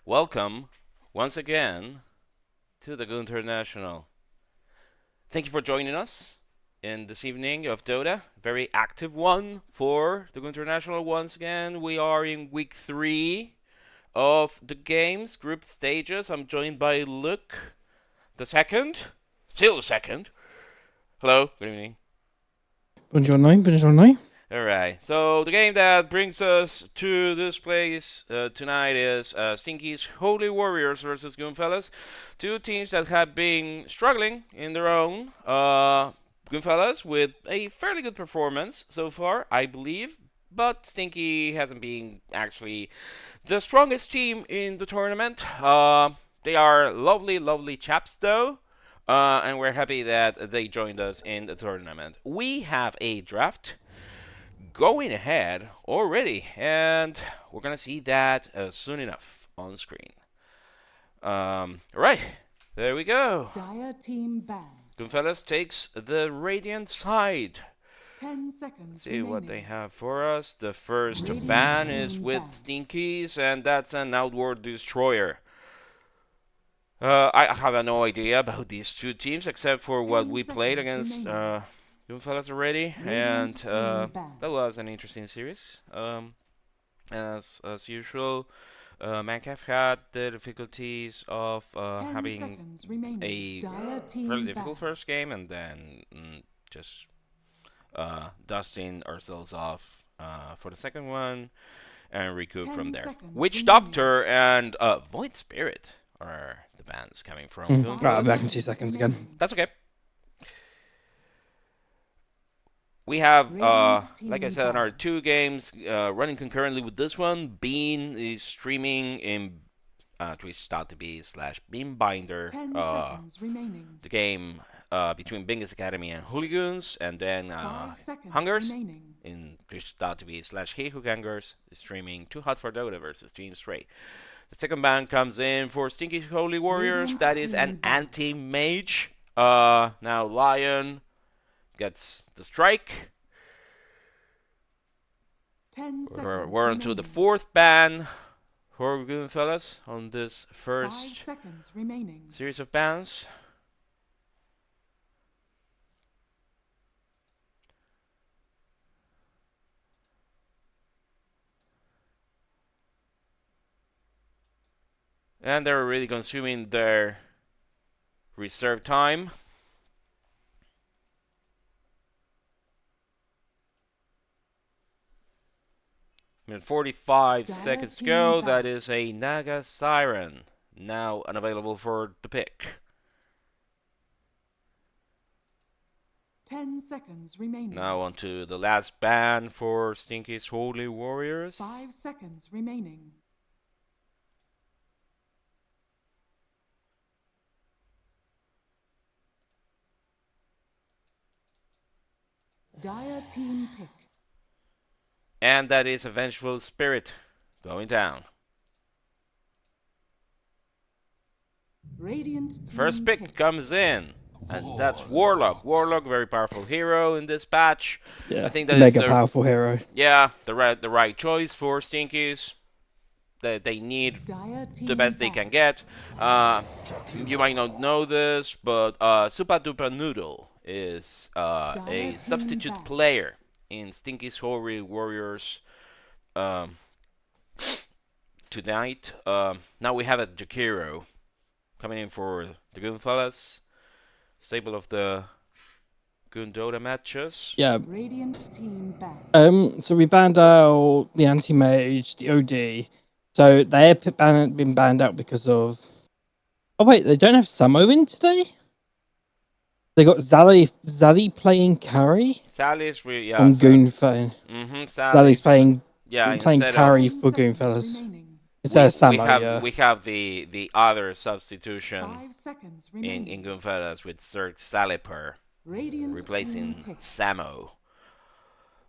Welcome once again to the Goon International. Thank you for joining us in this evening of Dota. Very active one for the Goon International once again. We are in week 3 of the games, group stages. I'm joined by Luke, the second. Still the second. Hello, good evening. Buongiorno, buongiorno. Alright, so the game that brings us to this place tonight is Stinky's Holy Warriors versus Goonfellas. Two teams that have been struggling in their own. Goonfellas with a fairly good performance so far, I believe, but Stinky hasn't been actually the strongest team in the tournament. They are lovely, lovely chaps though. And we're happy that they joined us in the tournament. We have a draft going ahead already, and we're gonna see that soon enough on screen. Right, there we go. Dire team ban. Goonfellas takes the Radiant side. 10 seconds. Let's see remaining. what they have for us. The first Radiant ban team is with ban. Stinkies, and that's an Outward Destroyer. I have no idea about these two teams except for what we played against Goonfellas already, and that was an interesting series. As usual, Minecraft had the difficulties of having a fairly difficult first game, and then just dusting ourselves off for the second one and recoup from there. Witch Doctor and Void Spirit are the bands coming from. Right, I'll be back in 2 seconds again. That's okay. We have, like I said, our 2 games running concurrently with this one. Bean is streaming in twitch.tv/beanbinder the game between Bingus Academy and Hooligans, and then Hungers in twitch.tv/HeyWhoHungers is streaming Too Hot for Dota versus Team Stray. The second ban comes in for Stinky's Holy Warriors. That is an anti-mage. Now Lion gets the strike. We're onto the 4th ban for Goonfellas on this first series of bans. And they're really consuming their reserve time. And 45 seconds to go. That is a Naga Siren, now unavailable for the pick. 10 seconds remaining. Now on to the last ban for Stinky's Holy Warriors. 5 seconds remaining. Dire team pick. And that is a Vengeful Spirit going down. Radiant team First pick comes in, and that's Warlock. Warlock, very powerful hero in this patch. Yeah, I think that mega powerful hero. Yeah, the right choice for Stinkies. They need the best they can get. You might not know this, but Supa Dupa Noodle is a substitute player in Stinky's Holy Warriors tonight. Now we have a Jakiro coming in for the Goonfellas, staple of the Goon Dota matches. Yeah. Radiant team ban. So we banned out the anti-mage, the OD. So they have been banned out because of. Oh wait, they don't have Samo in today. They got Zali playing carry. Sally's on Goonfellas. Sally's playing carry for Goonfellas. Instead of Samo, we have the other substitution in Goonfellas with Sir Xalipur replacing Samo.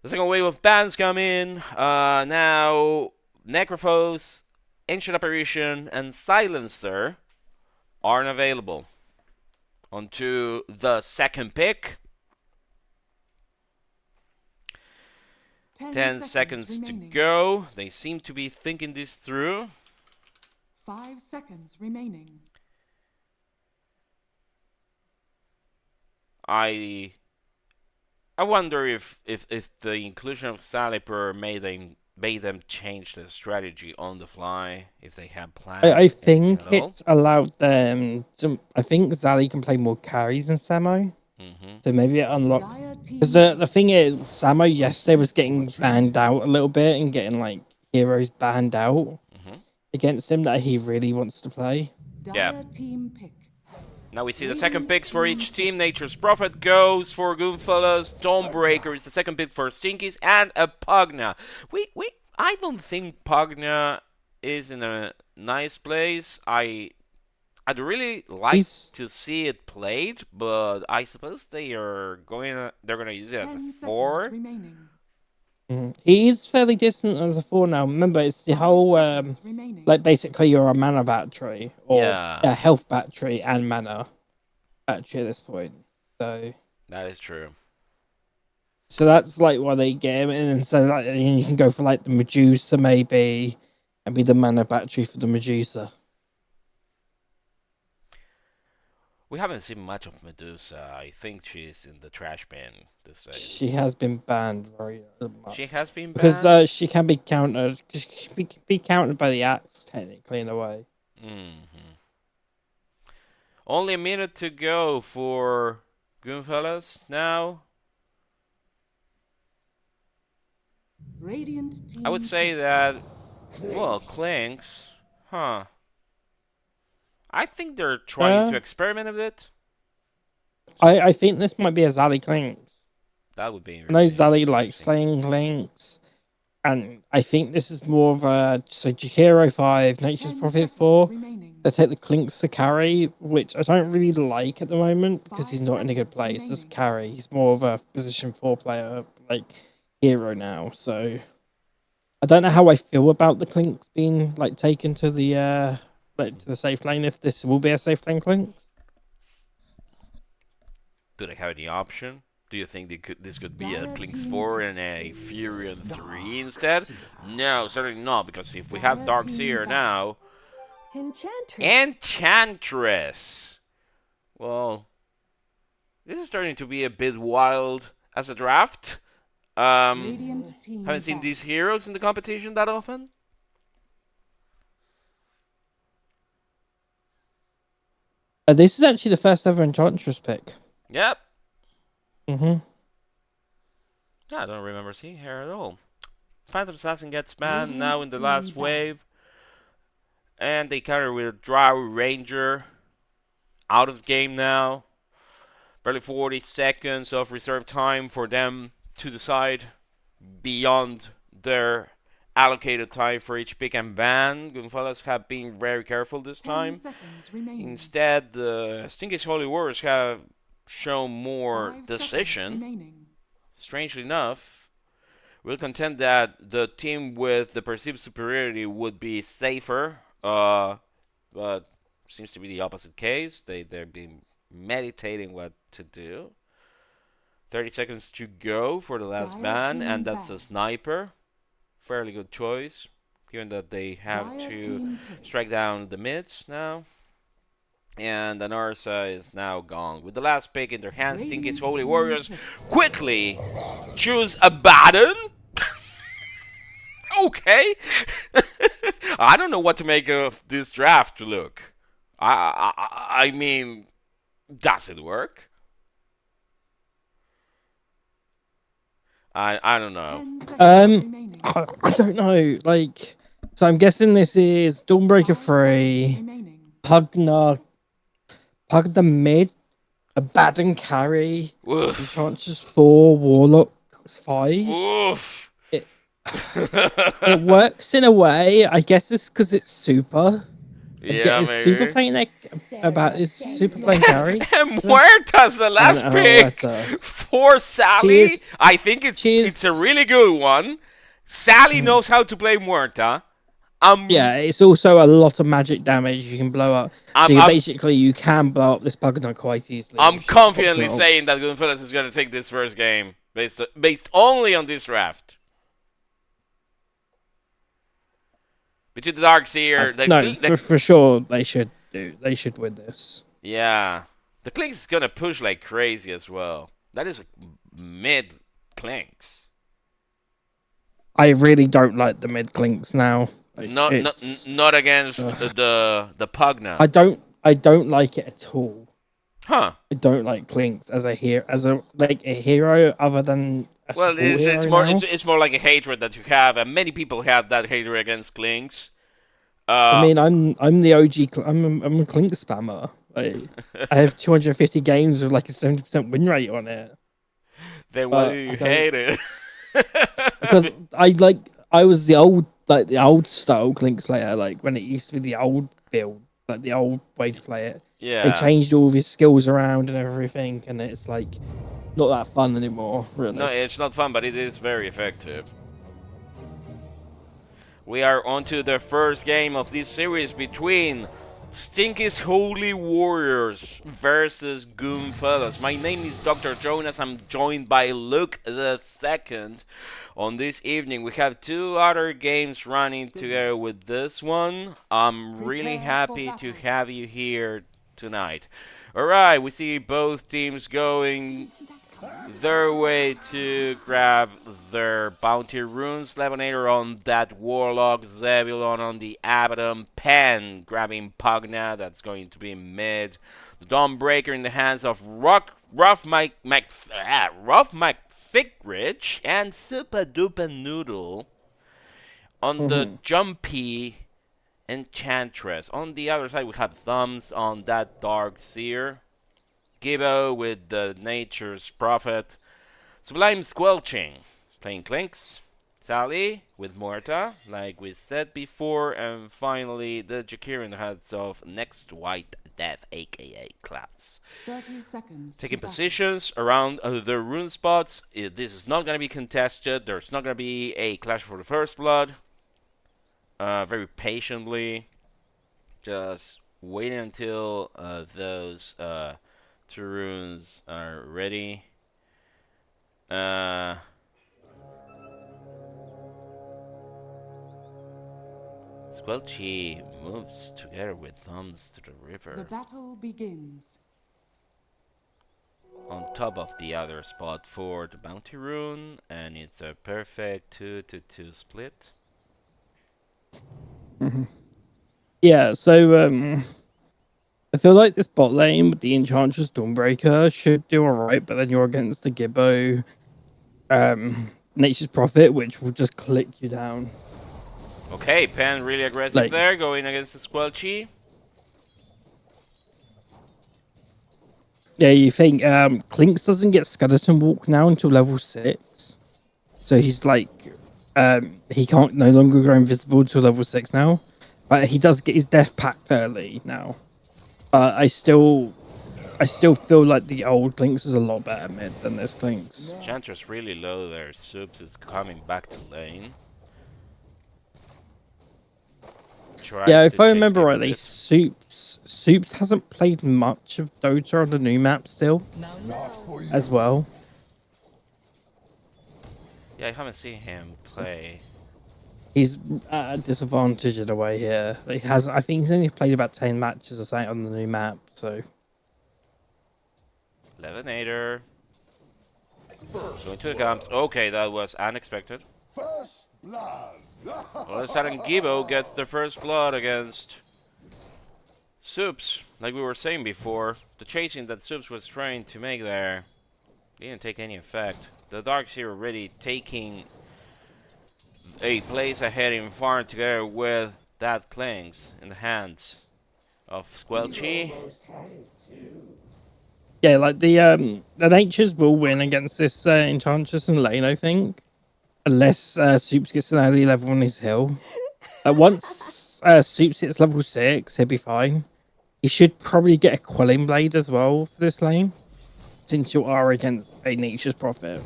The second wave of bans come in. Now Necrophos, Ancient Apparition, and Silencer aren't available. On to the second pick. 10 seconds to go. They seem to be thinking this through. 5 seconds remaining. I wonder if the inclusion of Xalipur made them change the strategy on the fly, if they had planned I anything think at all. it's allowed them to. I think Zali can play more carries than Samo. Mm-hmm. So maybe it unlocks. Dire Because team the thing is, Samo yesterday was getting banned out a little bit and getting like heroes banned out Mm-hmm. against him that he really wants to play. Yeah. Dire team pick. Now we see the second picks for each team. Nature's Prophet goes for Goonfellas. Dawnbreaker is the second pick for Stinkies, and a Pugna. I don't think Pugna is in a nice place. I'd really like to see it played, but I suppose they're gonna use it as 10 a seconds 4. remaining. He is fairly distant as a 4 now. Remember, it's the 5 whole seconds remaining. like basically you're a mana battery or Yeah. a health battery and mana battery at this point. So That is true. that's like why they get him in, and so like you can go for like the Medusa maybe, and be the mana battery for the Medusa. We haven't seen much of Medusa. I think she's in the trash bin this day. She has been banned very much. She has been banned? Because she can be countered. She can be countered by the axe, technically, in a way. Mm-hmm. Only a minute to go for Goonfellas now. Radiant team I would say that, well, Clinks, huh. I think they're trying to experiment a bit. I think this might be a Zali Clinks. That would be I know really Zali likes playing Clinks, and I think this is more of a Jakiro 5, Nature's 10 Prophet seconds 4. remaining. They take the Clinks to carry, which I don't really like at the moment because 5 he's not in a good seconds place as remaining. carry. He's more of a position 4 player, like hero now. So I don't know how I feel about the Clinks being like taken to the safe lane. If this will be a safe lane Clink. Do they have any option? Do you think this could be a Dire Clinks team 4 and a Furion 3 instead? No, certainly not, because if we have Dire team Darkseer back. now... Enchantress. Enchantress! Well, this is starting to be a bit wild as a draft. Radiant team Haven't seen back. these heroes in the competition that often. This is actually the first ever Enchantress pick. Yep. Mm-hmm. I don't remember seeing her at all. Phantom Assassin gets banned Radiant now in the team last back. wave. And they counter with Drow Ranger. Out of the game now. Barely 40 seconds of reserve time for them to decide beyond their allocated time for each pick and ban. Goonfellas have been very careful this 10 time. seconds remaining. Instead, the Stinky's Holy Warriors have shown more 5 decision. seconds remaining. Strangely enough, we'll contend that the team with the perceived superiority would be safer, but seems to be the opposite case. They've been meditating what to do. 30 seconds to go for the last Dire ban, team and that's a back. sniper. Fairly good choice, given that they have Dire to team pick. strike down the mids now. And the Narsa is now gone. With the last pick in their hands, Stinky's Radiant Holy team Warriors pick. quickly choose a Baden. Okay. I don't know what to make of this draft look. I mean, does it work? I don't know. 10 seconds remaining. I don't know. Like, so I'm guessing this is Dawnbreaker 5 seconds 3, remaining. Pugna mid, a Baden carry, Oof. Enchantress 4, Warlock 5. Oof. It works in a way. I guess it's because it's super. Yeah, Is maybe. super playing is super playing carry? And Muerta's the last And, pick Muerta. for Sally. She is- I think it's a really good one. Sally knows how to play Muerta. Yeah, it's also a lot of magic damage you can blow up. So you can blow up this Pugna quite easily. I'm which is confidently optional. saying that Goonfellas is going to take this first game based only on this draft. Between the Dark Seer, No, for sure they should do. They should win this. yeah, the Clinks is gonna push like crazy as well. That is a mid Clinks. I really don't like the mid clinks now. Like, Not against the Pugna. I don't like it at all. Huh. I don't like clinks as a hero other than a Well, support hero it's more now. it's more like a hatred that you have, and many people have that hatred against Clinks. I mean, I'm the OG. I'm a clink spammer. Like, I have 250 games with like a 70% win rate on it. Then why do you hate it? Because I was the old style clinks player, like when it used to be the old build, like the old way to play it. Yeah. They changed all of his skills around and everything, and it's like not that fun anymore, really. No, it's not fun, but it is very effective. We are on to the first game of this series between Stinky's Holy Warriors versus Goonfellas. My name is Dr. Jonas. I'm joined by Luke the Second. On this evening, we have two other games running together with this one. I'm really happy to have you here tonight. Alright, we see both teams going their way to grab their bounty runes. Levonator on that Warlock, Zebulon on the Abaddon, Penn grabbing Pugna, that's going to be mid. The Dawnbreaker in the hands of Ruff McThickridge and Super Duper Noodle on the Jumpy Enchantress. On the other side we have Thomse on that Dark Seer. Gibbo with the Nature's Prophet. Sublime Squelching playing Clinks. Sally with Morta, like we said before. And finally, the Jakir in the hands of NextWhiteDeath, aka Klaus. 30 seconds. Taking positions around the rune spots. This is not going to be contested. There's not going to be a clash for the first blood. Very patiently. Just waiting until those... two runes are ready. Squelchy moves together with Thomse to the river. The battle begins. On top of the other spot for the bounty rune, and it's a perfect 2-2 split. Yeah, so I feel like this bot lane with the Enchantress Dawnbreaker should do alright, but then you're against the Gibbo Nature's Prophet, which will just click you down. Okay, Penn really aggressive there, going against the Squelchy. Yeah, you think Clinks doesn't get Skeleton Walk now until level 6. So he's like he can't no longer go invisible until level 6 now. But he does get his death packed early now. I still feel like the old Clinks is a lot better mid than this Clinks. Enchantress really low there. Soups is coming back to lane. Yeah, if I remember rightly, Soups hasn't played much of Dota on the new map still, as well. Yeah, I haven't seen him play. He's at a disadvantage in a way here. He has, I think he's only played about 10 matches or something on the new map, so. Levonator. Going to the camps. Okay, that was unexpected. First blood. All of a sudden, Gibbo gets the first blood against Soups. Like we were saying before, the chasing that Soups was trying to make there didn't take any effect. The Darks here already taking a place ahead in farm together with that Clinks in the hands of Squelchy. Yeah, like the Natures will win against this Enchantress and lane, I think. Unless Soups gets an early level on his hill. Once Soups hits level 6, he'll be fine. He should probably get a Quelling Blade as well for this lane. Since you are against a Nature's Prophet.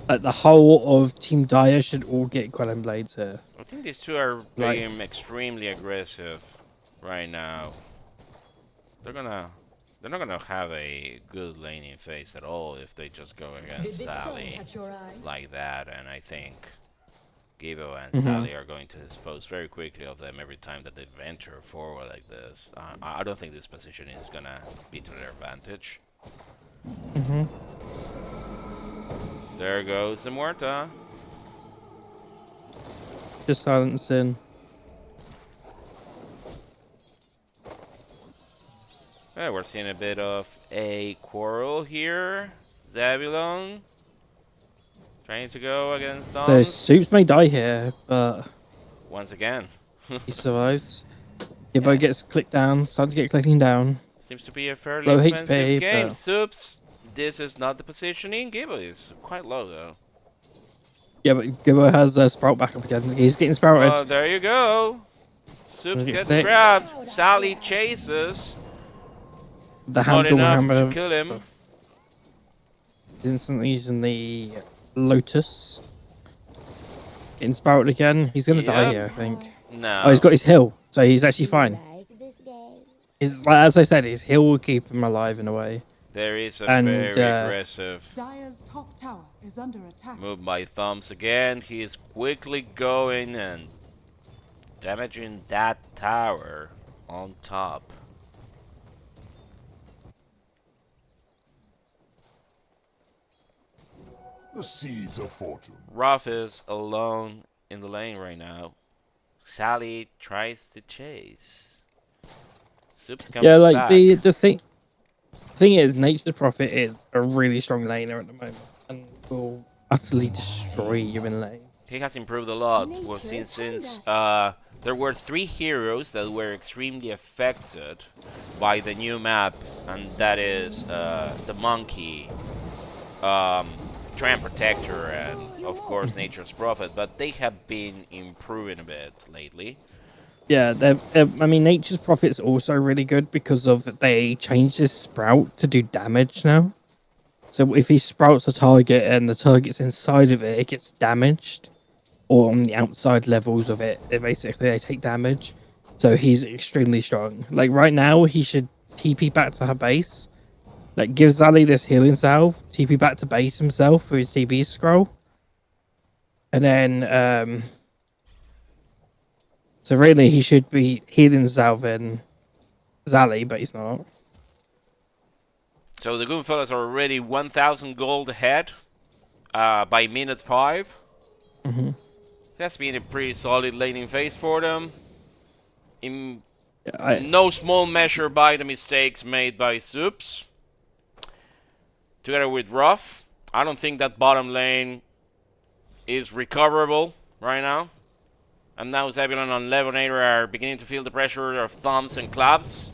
Like the whole of Team Dire should all get Quelling Blades here. I think these two are being extremely aggressive right now. They're not gonna have a good laning phase at all if they just go against Sally like that, and I think Gibbo and Sally are going to dispose very quickly of them every time that they venture forward like this. I don't think this position is gonna be to their advantage. There goes the Muerta. Just silencing. Yeah, we're seeing a bit of a quarrel here. Zebulon trying to go against So Thomse. Soups may die here, but Once again. he survives. Gibbo Yeah. gets clicked down, starts to get clicking down. Seems to be a fairly Low offensive HP, game. but- Soups, this is not the positioning. Gibbo is quite low though. Yeah, but Gibbo has Sprout back up again. He's getting sprouted. Oh, there you go. Soups Look at gets Vic. grabbed. Sally chases. The Not handle enough hammer to kill him. is instantly using the Lotus. Getting sprouted again. He's gonna die Yep. here, I think. No. Oh, he's got his heal, so he's actually fine. As I said, his heal will keep him alive in a way. There is a And, very aggressive Dire's top tower is under attack. move by Thomse again. He is quickly going and damaging that tower on top. The seeds of fortune. Ruff is alone in the lane right now. Sally tries to chase. Soups comes Yeah, like back. the thing is, Nature's Prophet is a really strong laner at the moment, and will utterly destroy you in lane. He has improved a lot. Well, Nature since told there were 3 heroes that were extremely affected by the new map, and that is the monkey, Tramp Protector, and of course Nature's Prophet. But they have been improving a bit lately. Yeah, I mean, Nature's Prophet's also really good because of they changed his sprout to do damage now. So if he sprouts a target and the target's inside of it, it gets damaged, or on the outside levels of it, basically they take damage. So he's extremely strong. Like right now, he should TP back to her base. Like give Zali this healing salve, TP back to base himself with his TP scroll, and then so really he should be healing Zalvin Zali, but he's not. So the Goonfellas are already 1,000 gold ahead by minute 5. That's been a pretty solid laning phase for them. In Yeah, no small measure by the mistakes made by Soups. Together with Ruff. I don't think that bottom lane is recoverable right now. And now Zebulon and Levonator are beginning to feel the pressure of Thomse and Claps.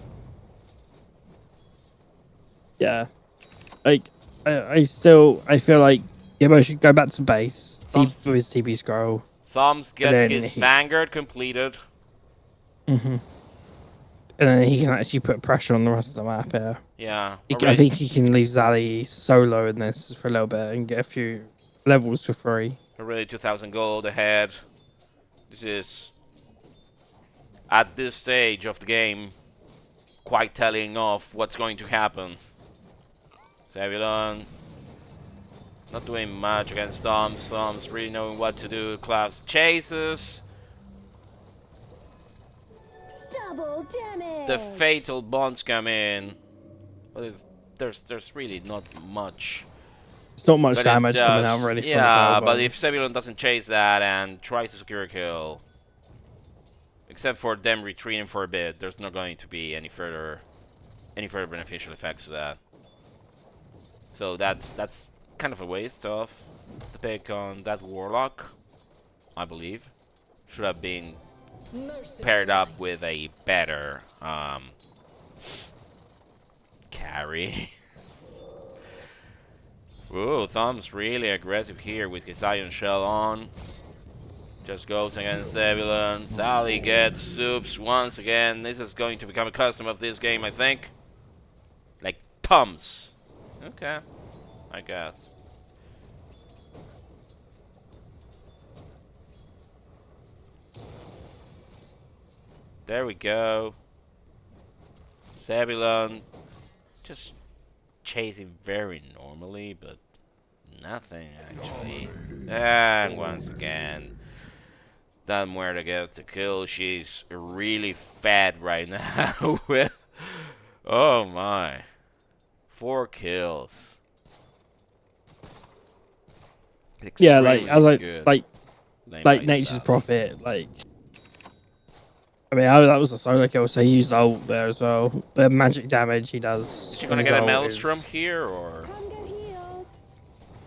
yeah. Like I feel like Gibbo should go back to base, keep Thomse- with his TP scroll. Thomse gets then his he- Vanguard completed. And then he can actually put pressure on the rest of the map here. Yeah. I think he can leave Zali solo in this for a little bit and get a few levels for free. Already 2,000 gold ahead. This is, at this stage of the game, quite telling of what's going to happen. Zebulon not doing much against Thomse. Thomse really knowing what to do. Klaus chases. Double damage. The fatal bonds come in. But there's really not much. It's not much But it damage coming out does- really. from the Yeah, Fireball. but if Zebulon doesn't chase that and tries to secure a kill, except for them retreating for a bit, there's not going to be any further beneficial effects to that. So that's kind of a waste of the pick on that Warlock, I believe. Should have been paired up with a better carry. Ooh, Thomse really aggressive here with his Iron Shell on. Just goes against Zebulon. Sally gets Soups once again. This is going to become a custom of this game, I think. Like Thomse. Okay, I guess. There we go. Zebulon just chasing very normally, but nothing actually. And once again, That Muerta gets the kill. She's really fat right now. Oh my. 4 kills. Yeah, like as Extremely I good. like Lane like by Nature's Sally. Prophet. Like, I mean, that was a solo kill, so he used ult there as well. The magic damage he does. Is she on gonna his get a ult Maelstrom is- here or? Come get healed.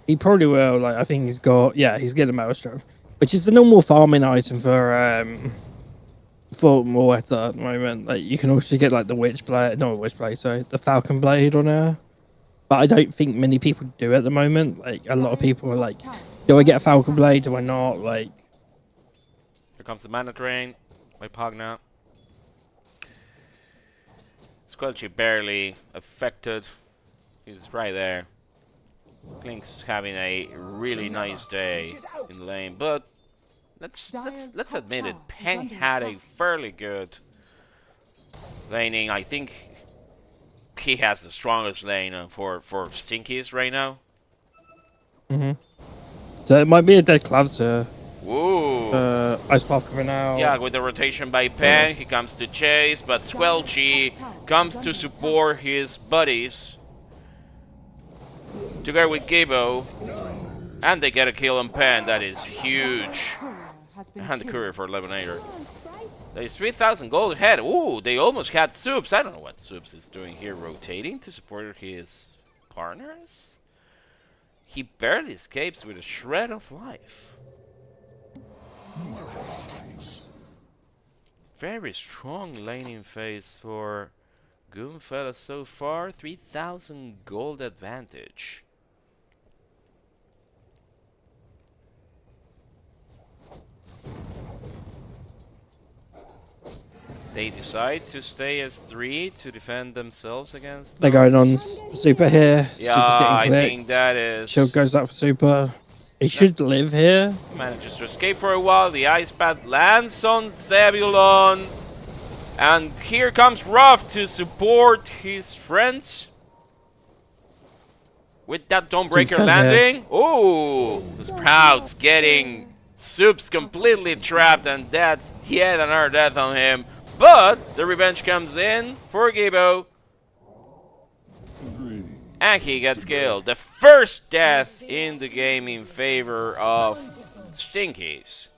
He probably will. Like, I think he's got. Yeah, he's getting a Maelstrom, which is the normal farming item for Moeta at the moment. Like, you can also get like the Witch Blade, not Witch Blade, sorry, the Falcon Blade on her. But I don't think many people do at the moment. Like, a lot of people are like, "Do I get a Falcon Blade? Do I not?" Like, Here comes the mana drain by Pogna. Squelching barely affected. He's right there. Klink's having a really nice day in the lane, but let's admit it. Penn had a fairly good laning. I think he has the strongest lane for Stinkies right now. so it might be a dead Clavs. Woo! Ice Pop coming out. Yeah, with the rotation by Penn, he comes to chase, but Squelchy comes to support his buddies. Together with Gabo, and they get a kill on Penn. That is huge. And the courier for levonator. Come on, sprites. There's 3,000 gold ahead. Ooh, they almost had Soups. I don't know what Soups is doing here, rotating to support his partners. He barely escapes with a shred of life. Very strong laning phase for Goonfellas so far. 3,000 gold advantage. They decide to stay as 3 to defend themselves against. They're going on those. Super here. Yeah, Super's getting I clicked. think that is. Shield goes up for Super. He should live here. Manages to escape for a while. The ice pad lands on Zebulon. And here comes Ruff to support his friends. With that Dawnbreaker landing. Ooh! The Sprouts getting Soups completely trapped, and that's yet another death on him. But the revenge comes in for Gabo. And he gets killed. The first death in the game in favor of Stinkies.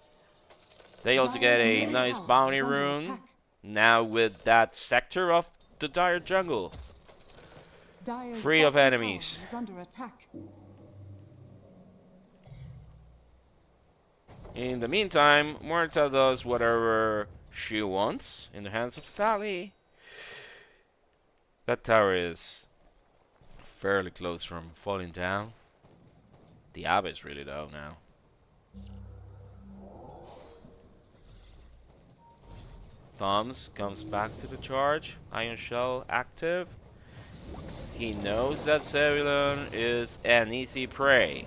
They also get a nice bounty rune. Now with that sector of the dire jungle. Free of enemies. In the meantime, Muerta does whatever she wants in the hands of Sally. That tower is fairly close from falling down. The Abbey is really low now. Thomse comes back to the charge. Iron Shell active. He knows that Zebulon is an easy prey.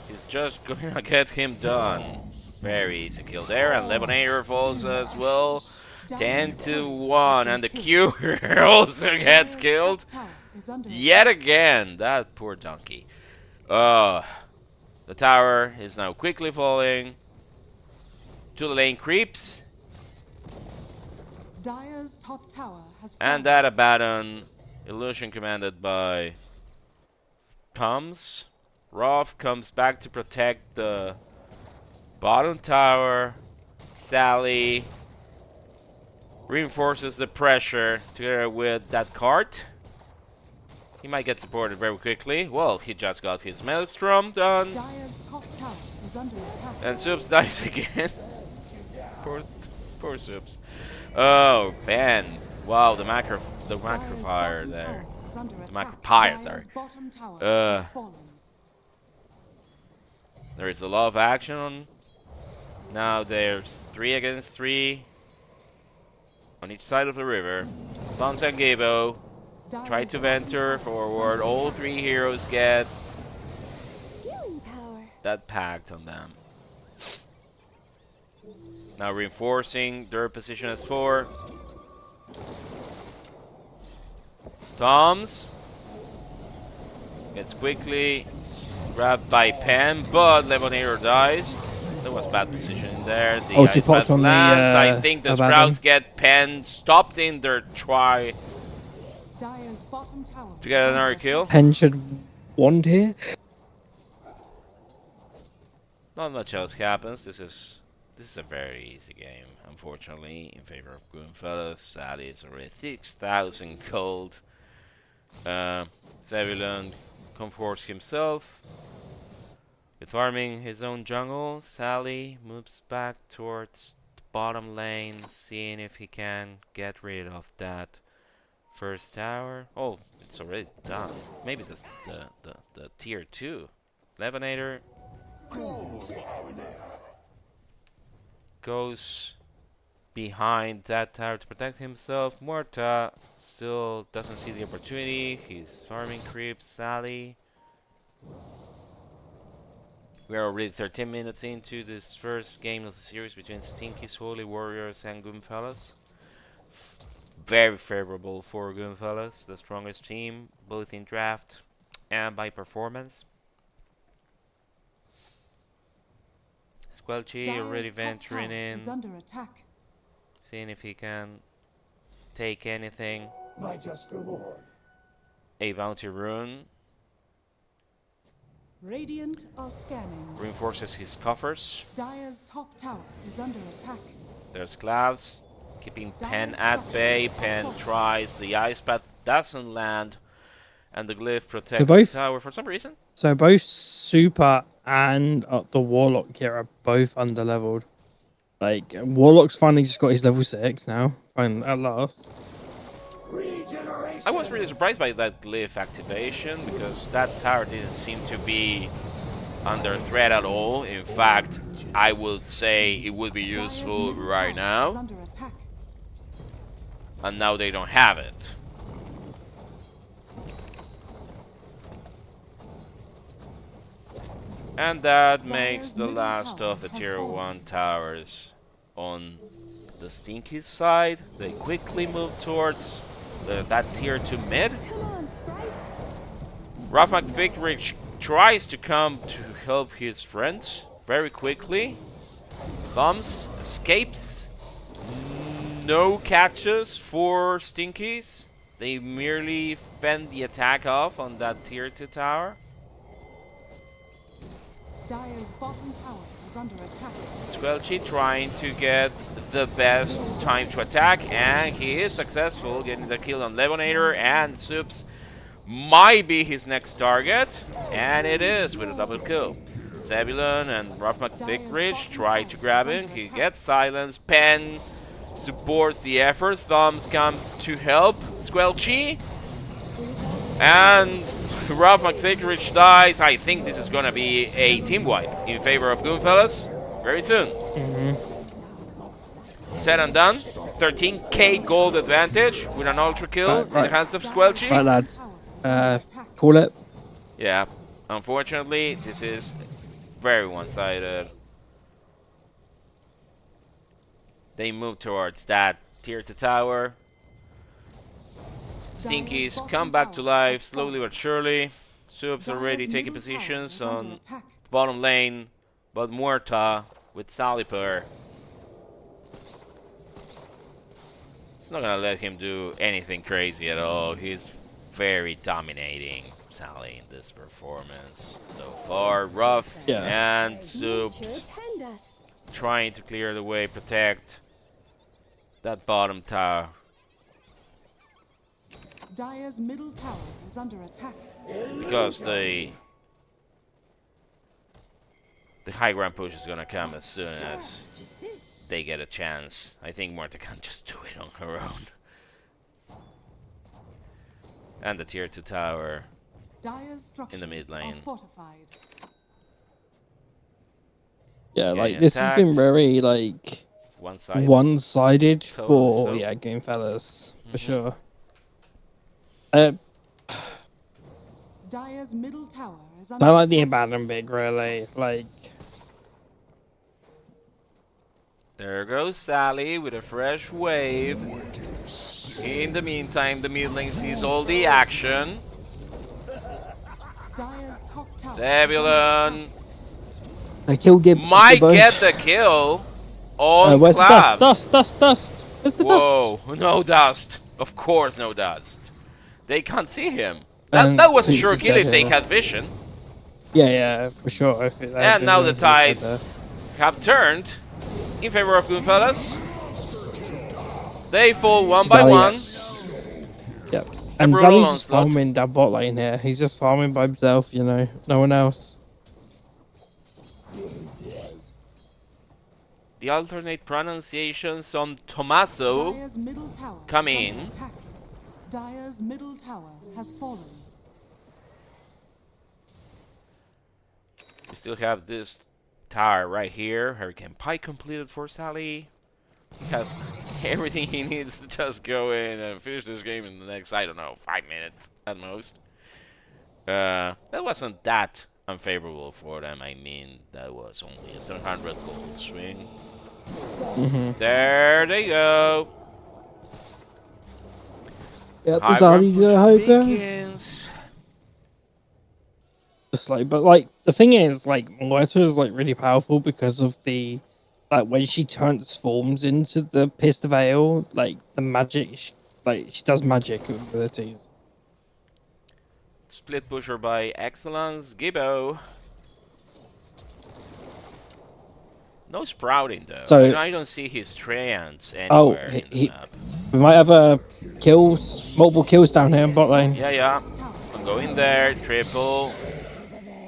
He's just gonna get him done. Very easy kill there, and levonator falls as well. 10-1, and the Cure also gets killed. Yet again, that poor donkey. The tower is now quickly falling. To the lane creeps. Dire's top tower has And that Abaddon illusion commanded by Thomse. Ruff comes back to protect the bottom tower. Sally reinforces the pressure together with that cart. He might get supported very quickly. Well, he just got his Maelstrom done. Dire's top tower is under attack. And Soups dies again. Poor Soups. Oh, Ben. Wow, the macro fire there. The macro pyre, sorry. There is a lot of action on. Now there's 3 against 3 on each side of the river. Thomse and Gabo try to venture forward. All 3 heroes get Healing power. that pact on them. Now reinforcing their position as 4. Thomse gets quickly Grabbed by Penn, but levonator dies. There was bad position there. The Oh, she ice path popped on the, lands. I think the Abaddon. Sprouts get Penn stopped in their try Dire's bottom tower to get is another under kill. Penn should want here. Not much else happens. This is a very easy game, unfortunately, in favor of Goonfellas. That is already 6,000 gold. Zebulon comforts himself with farming his own jungle. Sally moves back towards the bottom lane, seeing if he can get rid of that first tower. Oh, it's already done. Maybe the tier 2. Levonator goes behind that tower to protect himself. Morta still doesn't see the opportunity. He's farming creeps. Sally. We are already 13 minutes into this first game of the series between Stinky's Holy Warriors and Goonfellas. Very favorable for Goonfellas, the strongest team, both in draft and by performance. Squelching already Dire's top venturing tower in, is under attack. seeing if he can take anything. My just reward. A bounty rune Radiant are scanning. reinforces his coffers. Dire's top tower is under attack. There's clouds, keeping Penn at bay. Penn tries, the ice path doesn't land, and the glyph protects both- the tower for some reason. So both Super and the Warlock here are both underleveled. Like Warlock's finally just got his level 6 now. Finally, at last. I was really surprised by that glyph activation because that tower didn't seem to be under threat at all. In fact, I would say it would be useful Dire's middle right tower is now, under attack. and now they don't have it. And that makes the middle last tower of the has tier fallen. 1 towers on the Stinky side. They quickly move towards that tier 2 mid. Come on, sprites. Ruff McThickridge tries to come to help his friends very quickly. Thomse escapes. No catches for Stinkies. They merely fend the attack off on that tier 2 tower. Dire's bottom tower is under attack. Squelchy trying to get the best time to attack, and he is successful getting the kill on Levonator, and Subs might be his next target, and it is with a double kill. Zebulon and Ruff McThickridge try to grab him. He gets silenced. Penn supports the effort. Thomse comes to help Squelchy, and Ruff McThickridge dies. I think this is gonna be a team wipe in favor of Goonfellas very soon. Said and done. 13k gold advantage with an ultra kill in the Right. hands of Squelchy. Right, lads. Tower is under attack. Call it. Yeah, unfortunately, this is very one-sided. They move towards that tier 2 tower. Stinkies come back to life slowly but surely. Subs already Dire's taking middle tower positions is under on attack. bottom lane, but Morta with Xalipur. It's not gonna let him do anything crazy at all. He's very dominating Sally in this performance so far. Ruff Yeah. and Nature Subs attend us. trying to clear the way, protect that bottom tower. Dire's middle tower is under attack. Because the high ground push is gonna come as soon as they get a chance. I think Morta can just do it on her own. And the tier 2 tower. Dire's structures mid lane. are fortified. Yeah, Getting like this has been attacked. very like One-sided. one-sided Totally for so. Goonfellas for Mhm. sure. Dire's middle tower is under I like the attack. Abaddon big really. Like There goes Sally with a fresh wave. In the meantime, the mid lane sees all the action. Dire's top tower. Zebulon They kill Gib. might Gibbo. get the kill on Where's the dust? Clavs. Dust. Where's the dust? Whoa, no dust. Of course, no dust. They can't see him. And That was a Suits sure is kill dead if they here. had vision. Yeah, for sure. If it had And been now the anything better. tides have turned in favor of Goonfellas. They fall one by Zali, one. Yep. And brutal Zali's just onslaught. farming down bot lane here. He's just farming by himself, you know. No one else. The alternate pronunciations on Tommaso Dire's middle tower come is in. under attack. Dire's middle tower has fallen. We still have this tower right here. Hurricane Pike completed for Sally. He has everything he needs to just go in and finish this game in the next, I don't know, 5 minutes at most. That wasn't that unfavorable for them. I mean, that was only a 700 gold swing. There they go. Yep, High Zali ground go push over. begins. Just like, but like the thing is, like Moeta is like really powerful because of the like when she transforms into the Pissed Veil, like the magic, like she does magic abilities. Split pusher by Excellence. Gibbo. No sprouting though. So- I don't see his treants Oh, anywhere in the he- map. We might have multiple kills down here in bot lane. Yeah. I'm going there. Triple.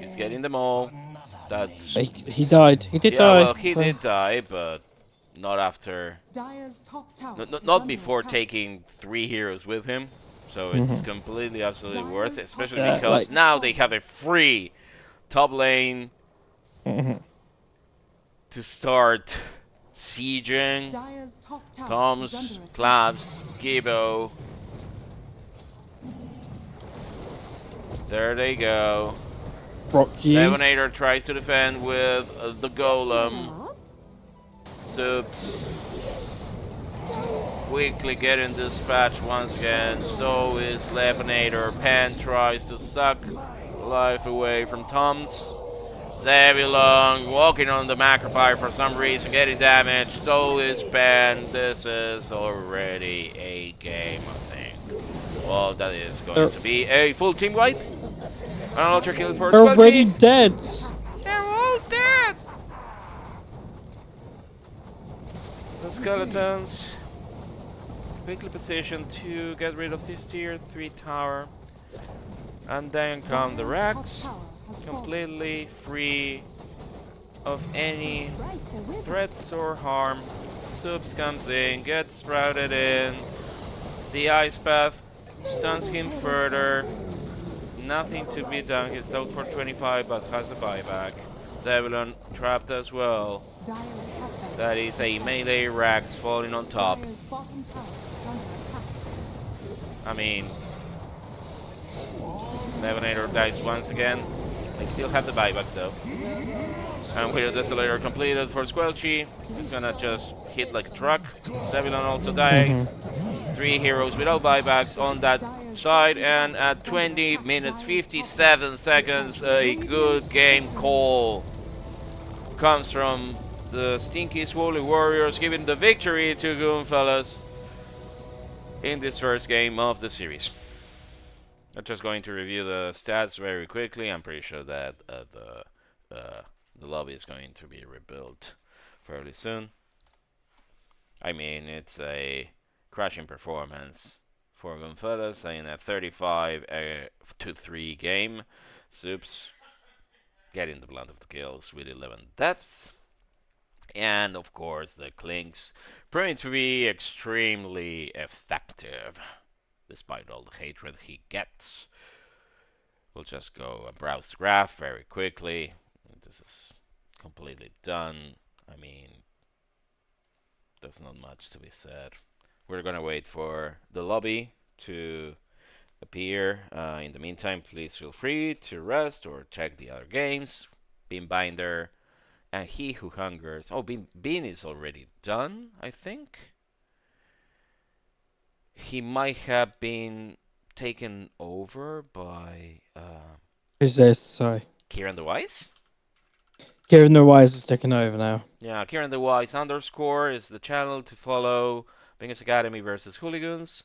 He's getting them all. That's He died. He did yeah. die. Well, he so- did die, but not after. Dire's top tower is Not under before attack. taking 3 heroes with him. So it's completely, absolutely worth it. Especially Yeah, because like- now they have a free top lane Mhm. to start sieging. Dire's top tower is Thomse, under attack. Clabs, Gibbo. There they go. Rocky. Levonator tries to defend with the Golem. Aw. Subs quickly getting dispatched once again. So is Levonator. Penn tries to suck life away from Thomse. Zebulon walking on the Macropire for some reason, getting damaged. So is Penn. This is already a game, I think. Well, that is going to be a full team wipe. An ultra kill for They're already Squelching. dead. They're all dead. The skeletons quickly positioned to get rid of this tier 3 tower. And then come the Dire's top Rex, tower has fallen. completely free of any Sprites are with us. threats or harm. Subs comes in, gets sprouted in. The ice path stuns him further. Nothing to be done. He's out for 25 but has a buyback. Zebulon trapped as well. Dire's top tower. That is a melee Rex falling on top. Dire's bottom tower is under attack. I mean, Levonator dies once again. They still have the buybacks though. And with the Desolator completed for Squelchy, he's gonna just hit like a truck. Zebulon also died. 3 heroes without buybacks on that side, and at 20 minutes 57 seconds, a good game call comes from the Stinky Swolly Warriors, giving the victory to Goonfellas in this first game of the series. I'm just going to review the stats very quickly. I'm pretty sure that the lobby is going to be rebuilt fairly soon. I mean, it's a crashing performance for Goonfellas in a 35-3 game. Subs getting the blunt of the kills with 11 deaths. And of course, the Clinks proving to be extremely effective, despite all the hatred he gets. We'll just go and browse the graph very quickly. This is completely done. I mean, there's not much to be said. We're gonna wait for the lobby to appear. In the meantime, please feel free to rest or check the other games. Beanbinder and He Who Hungers. Oh, Bean is already done, I think. He might have been taken over by Who's this? Sorry. Kieran the Wise? Kieran the Wise is taking over now. Yeah, Kieran the Wise _ is the channel to follow. Bingus Academy versus Hooligans.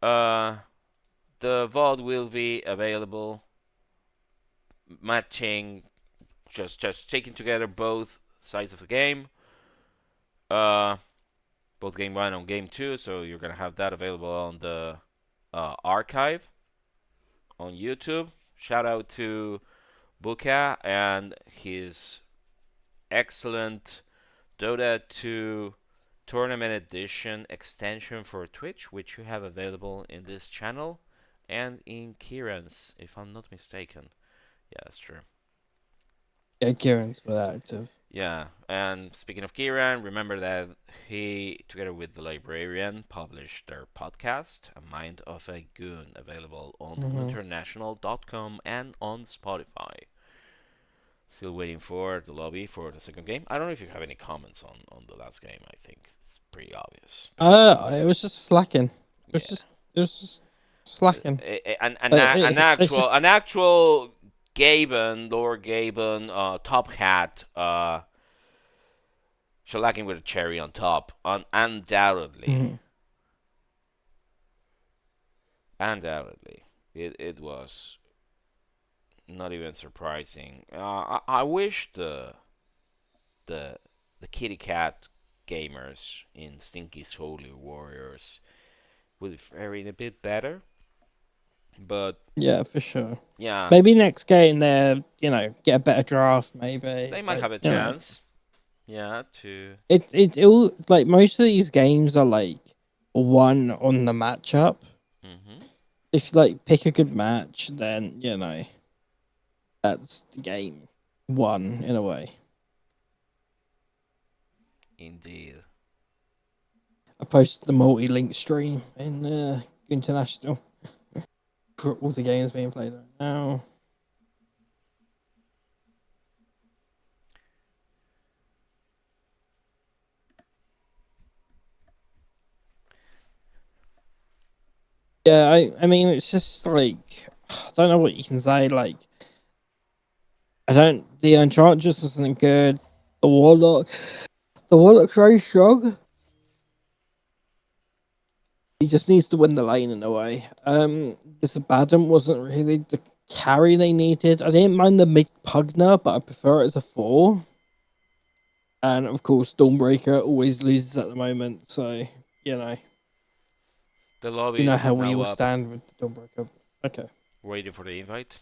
The VOD will be available, matching, just taking together both sides of the game. Both game 1 and game 2, so you're gonna have that available on the archive on YouTube. Shout out to Buka and his excellent Dota 2 Tournament Edition extension for Twitch, which you have available in this channel and in Kieran's, if I'm not mistaken. Yeah, that's true. Yeah, Kieran's well active. Yeah, and speaking of Kieran, remember that he, together with the librarian, published their podcast, A Mind of a Goon, available on international.com and on Spotify. Still waiting for the lobby for the second game. I don't know if you have any comments on the last game. I think it's pretty obvious. It was just slacking. It was just slacking. An actual Gaben, Lord Gaben, top hat, shellacking with a cherry on top, undoubtedly. Undoubtedly, it was not even surprising. I wish the kitty cat gamers in Stinky's Holy Warriors would fare a bit better. But yeah, for sure. Yeah, maybe next game they get a better draft. Maybe they might have a chance. Yeah, to it all like most of these games are like one on the matchup. If you pick a good match, then that's the game won in a way. Indeed. I posted the multi-link stream in International for all the games being played right now. Yeah, I mean, it's just I don't know what you can say. The Enchantress isn't good. The Warlock's very strong. He just needs to win the lane in a way. This Abaddon wasn't really the carry they needed. I didn't mind the mid Pugner, but I prefer it as a 4. And of course, Dawnbreaker always loses at the moment, so the lobby how we now all up. stand with Dawnbreaker. Okay. Waiting for the invite.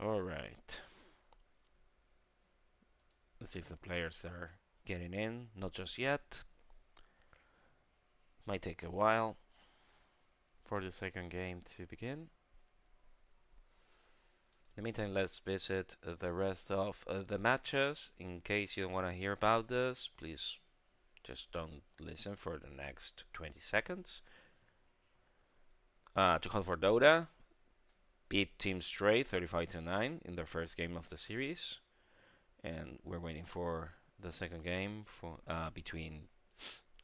All right. Let's see if the players are getting in. Not just yet. Might take a while for the second game to begin. In the meantime, let's visit the rest of the matches. In case you don't want to hear about this, please just don't listen for the next 20 seconds. To call for Dota beat Team Stray 35-9 in their first game of the series, and we're waiting for the second game between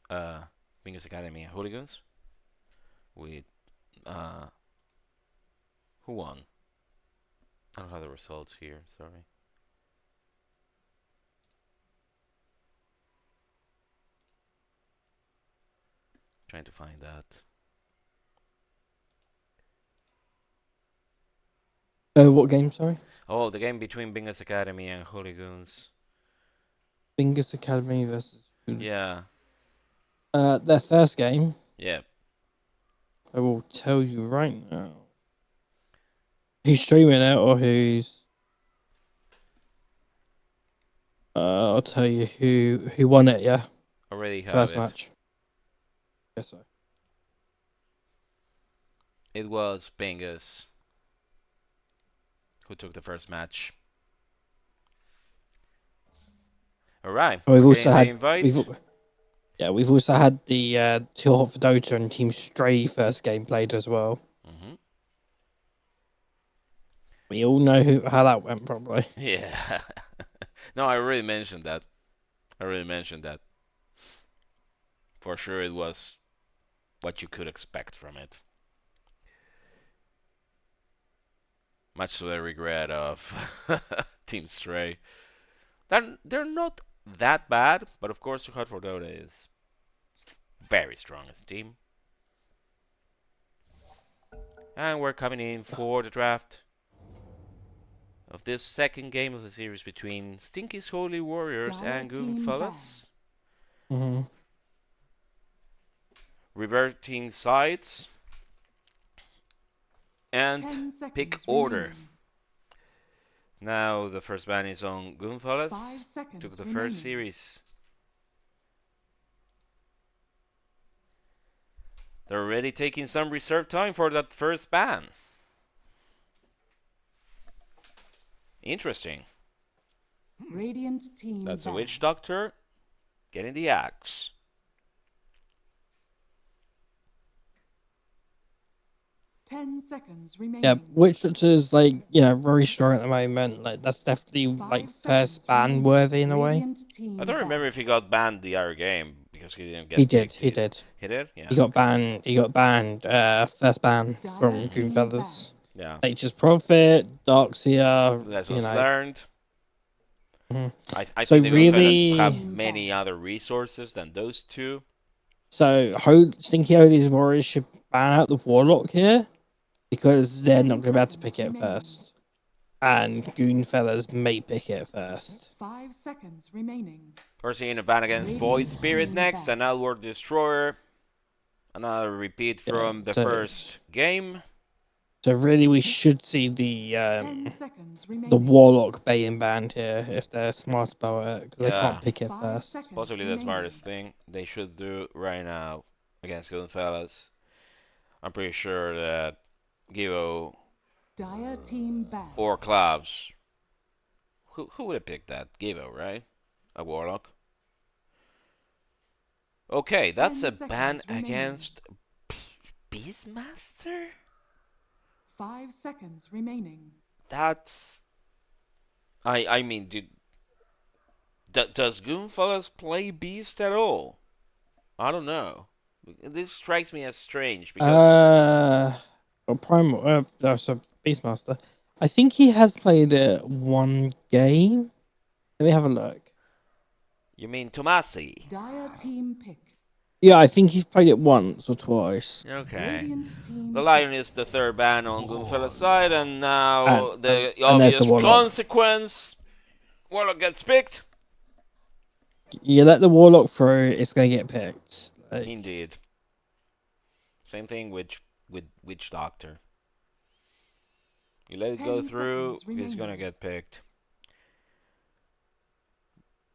Bingus Academy and Hooligans. With who won? I don't have the results here. Sorry. Trying to find that. What game? Sorry. Oh, the game between Bingus Academy and Hooligans. Bingus Academy versus. Yeah. Their first game. Yeah. I will tell you right now. Who's streaming it or who's? I'll tell you who won it. Yeah. Already have first it. Match. Yes, sir. It was Bingus who took the first match. All right. We've We're also getting the had. invite. We've also had the Too Hot for Dota and Team Stray first game played as well. We all know how that went, probably. Yeah. No, I already mentioned that. For sure, it was what you could expect from it. Much to the regret of Team Stray. They're not that bad, but of course, Hot for Dota is very strong as a team. And we're coming in for the draft of this second game of the series between Stinky's Holy Warriors and Goonfellas. Mm-hmm. Reverting sides and pick order. Now the first ban is on Goonfellas. Took the first series. They're already taking some reserve time for that first ban. Interesting. Radiant team. That's a witch doctor getting the axe. 10 seconds remaining. Yeah, witch doctor's like very strong at the moment. Like that's definitely like first ban worthy in a way. I don't remember if he got banned the other game because he didn't get. He did. picked. He did. He did. Yeah. He got banned. First ban from Goonfellas. Yeah. Nature's Prophet, Darkseer. Lessons learned. Mhm. I So think the really- Goonfellas have many other resources than those two. So Stinky Holy's Warriors should ban out the Warlock here because they're not going to be able to pick it first. And Goonfellas may pick it first. 5 seconds remaining. We're seeing a ban against Void Spirit next, an Outward Destroyer. Another repeat from the first game. So really, we should see 10 seconds remaining. the Warlock being banned here if they're smart about it, because they can't pick it 5 first. seconds Possibly the remaining. smartest thing they should do right now against Goonfellas. I'm pretty sure that Givo Dire team back. or Klaus. Who would have picked that? Givo, right? A Warlock. Okay, that's a 10 ban seconds remaining. against Beastmaster? 5 seconds remaining. That's. I mean, does Goonfellas play Beast at all? I don't know. This strikes me as strange because. So Beastmaster. I think he has played one game. Let me have a look. You mean Thomse? Dire team pick. Yeah, I think he's played it once or twice. Okay. Radiant team The Lion is the third ban on Goonfellas' side, and now And the there's obvious the Warlock. consequence. Warlock gets picked. You let the Warlock through, it's going to get picked. Like, Indeed. Same thing with Witch Doctor. You let it go 10 through, seconds he's gonna remaining. get picked.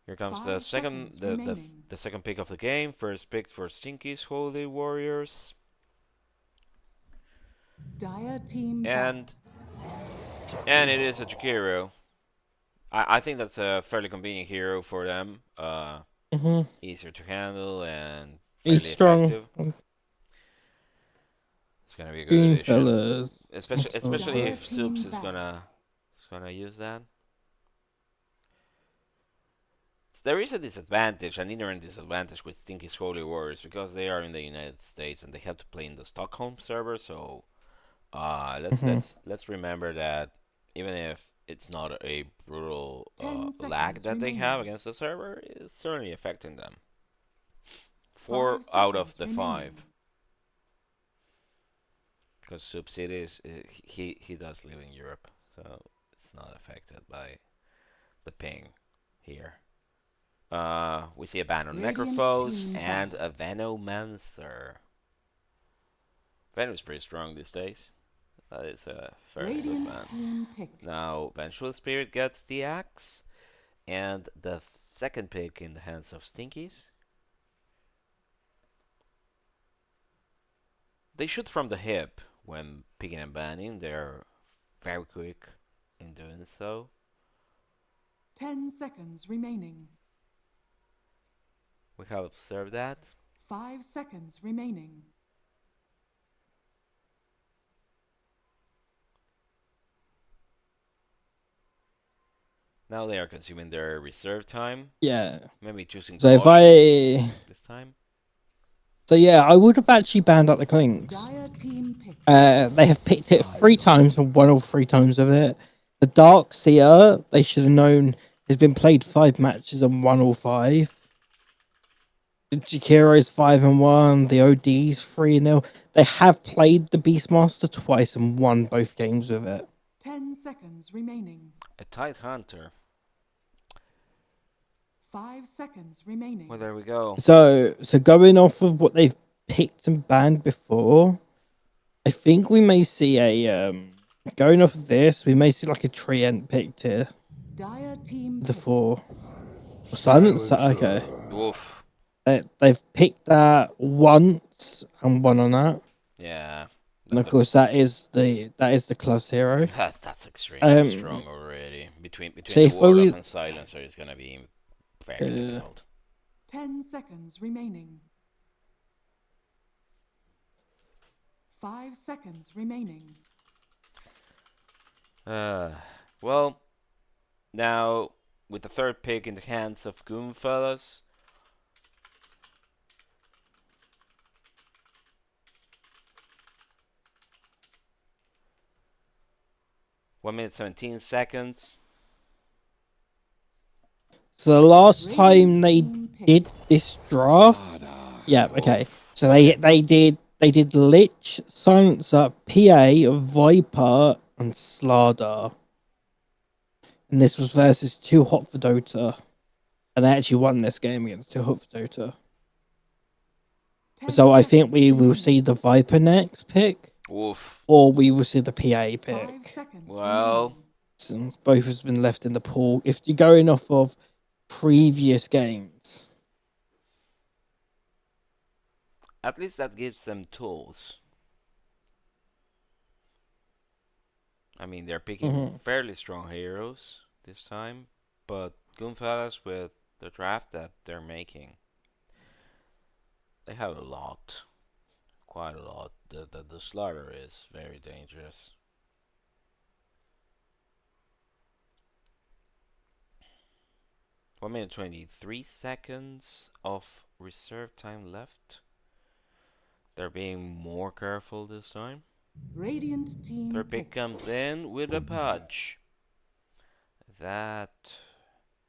Here comes 5 the second seconds the remaining. second pick of the game. First pick for Stinky's Holy Warriors. Dire team And it is a Jakiro. I think that's a fairly convenient hero for them. mhm. Easier to handle and fairly He's strong. effective. It's gonna be a good addition. Goonfellas. Especially if Dire Soups team is back. gonna use that. There is a disadvantage, an inherent disadvantage with Stinky's Holy Warriors because they are in the United States and they have to play in the Stockholm server. So let's remember that even if it's not a brutal 10 lag seconds that they have remaining. against the server, it's certainly affecting them. 4 5 out of seconds the remaining. 5. Because Soup City is he does live in Europe, so it's not affected by the ping here. We see a ban on Radiant Necrophos team and back. a Venomancer. Venom's pretty strong these days. That is a fairly good Radiant ban. team pick. Now, Vengeful Spirit gets the axe, and the second pick in the hands of Stinkies. They shoot from the hip when picking and banning. They're very quick in doing so. 10 seconds remaining. We have observed that. 5 seconds remaining. Now they are consuming their reserve time. Yeah. Maybe choosing So if caution this time. So yeah, I would have actually banned out the Clinks. Dire team pick. They have picked it 3 times and won all 3 times of it. The Dark Seer, they should have known, has been played 5 matches and won all 5. The Jakiro's 5-1. The OD's 3-0. They have played the Beastmaster twice and won both games with it. 10 seconds remaining. A tight hunter. 5 seconds remaining. Well, there we go. So going off of what they've picked and banned before, I think we may see a going off of this, we may see like a Treant picked here. Dire team The pick. 4. Silence. Okay. Woof. They've picked that once and won on that. Yeah. And of course that is the Club's hero. That's extremely strong already. Between the Warlock and Silencer is gonna be very difficult. 10 seconds remaining. 5 seconds remaining. Well, now with the 3rd pick in the hands of Goonfellas. 1 minute 17 seconds. So the last time they did this draft, yeah, okay. So they did Lich, Silencer, PA, Viper, and Slardar. And this was versus Too Hot for Dota. And they actually won this game against Too Hot for Dota. So I think we will see the Viper next pick. Oof. Or we will see the PA pick. Well, Since both has been left in the pool. If you're going off of previous games. at least that gives them tools. I mean, they're picking fairly strong heroes this time, but Goonfellas with the draft that they're making, they have a lot, quite a lot. The slaughter is very dangerous. One minute 23 seconds of reserve time left. They're being more careful this time. Radiant team Their pick comes in with a pudge. That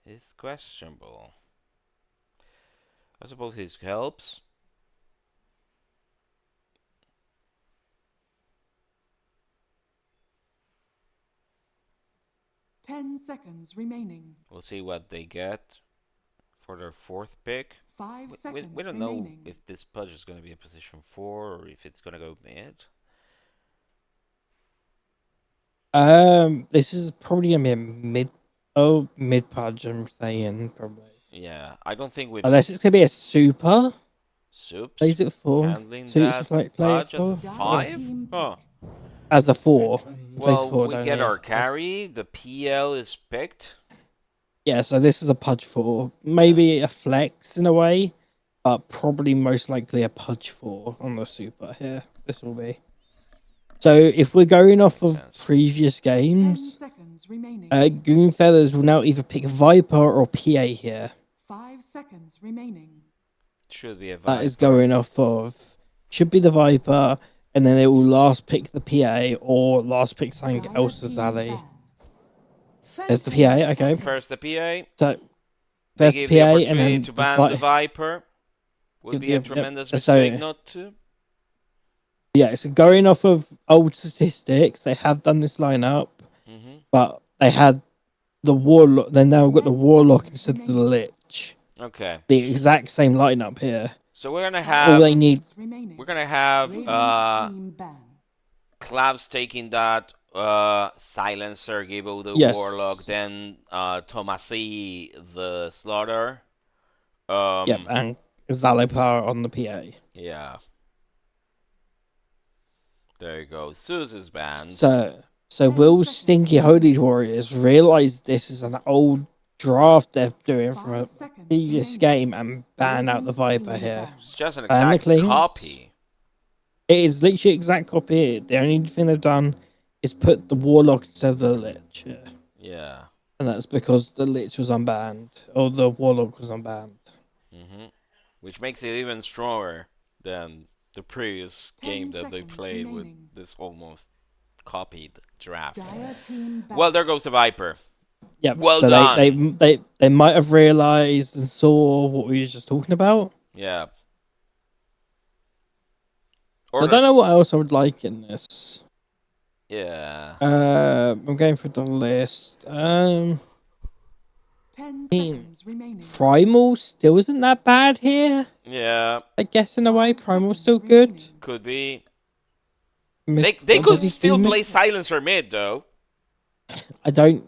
is questionable. I suppose his helps. Ten seconds remaining. We'll see what they get for their fourth pick. 5 seconds We don't remaining. know if this pudge is going to be a position 4 or if it's going to go mid. This is probably gonna be a mid pudge. I'm saying probably. Yeah, I don't think with Unless it's gonna be a super. Soups Plays it 4. handling Soups that play pudge it as a 4. 5. Huh. As a 4. Well, Plays 4, we don't get he? our carry. The PL is picked. Yeah, so this is a pudge 4. Maybe a flex in a way, but probably most likely a pudge 4 on the super here. This will be. So if we're going off of previous 10 games, seconds remaining. Goonfellas will now either pick Viper or PA here. 5 seconds remaining. Should be a Viper. That is going off of. Should be the Viper, and then it will last pick the PA or last pick something Dire else as team Ali. ban. There's the PA, okay. First the PA. So They first give PA the and opportunity then to ban the Viper. Would be a tremendous mistake not to. Yeah, so going off of old statistics, they have done this lineup, but they had the Warlock. They now got the Warlock instead of the Lich. Okay. The exact same lineup here. So we're gonna All have they need. we're gonna have Radiant team ban. Clavs taking that Silencer, Gibbo the Yes. Warlock, then Thomse the Slaughter. Yep, and Xalipur on the PA. Yeah. There you go. Zeus is banned. So will Stinky Holy Warriors realize this is an old draft they're doing from a 5 seconds previous remaining. game and ban out the Radiant Viper team here? ban. It's just an ban the exact Clinks. copy. It is literally exact copy. The only thing they've done is put the Warlock instead of the Lich here. Yeah. And that's because the Lich was unbanned, or the Warlock was unbanned. Which makes it even stronger than the previous 10 game that they seconds played remaining. with this almost copied draft. Dire team back. Well, there goes the Viper. Yep. Well so done. they might have realized and saw what we were just talking about. Yeah. I don't know what else I would like in this. Yeah. I'm going through the list. 10 mean, seconds remaining. Primal still isn't that bad here. Yeah. I guess in a way, 5 Primal's seconds still good. remaining. Could be. Mid- They does could he still see play mid? Silencer mid though. I don't.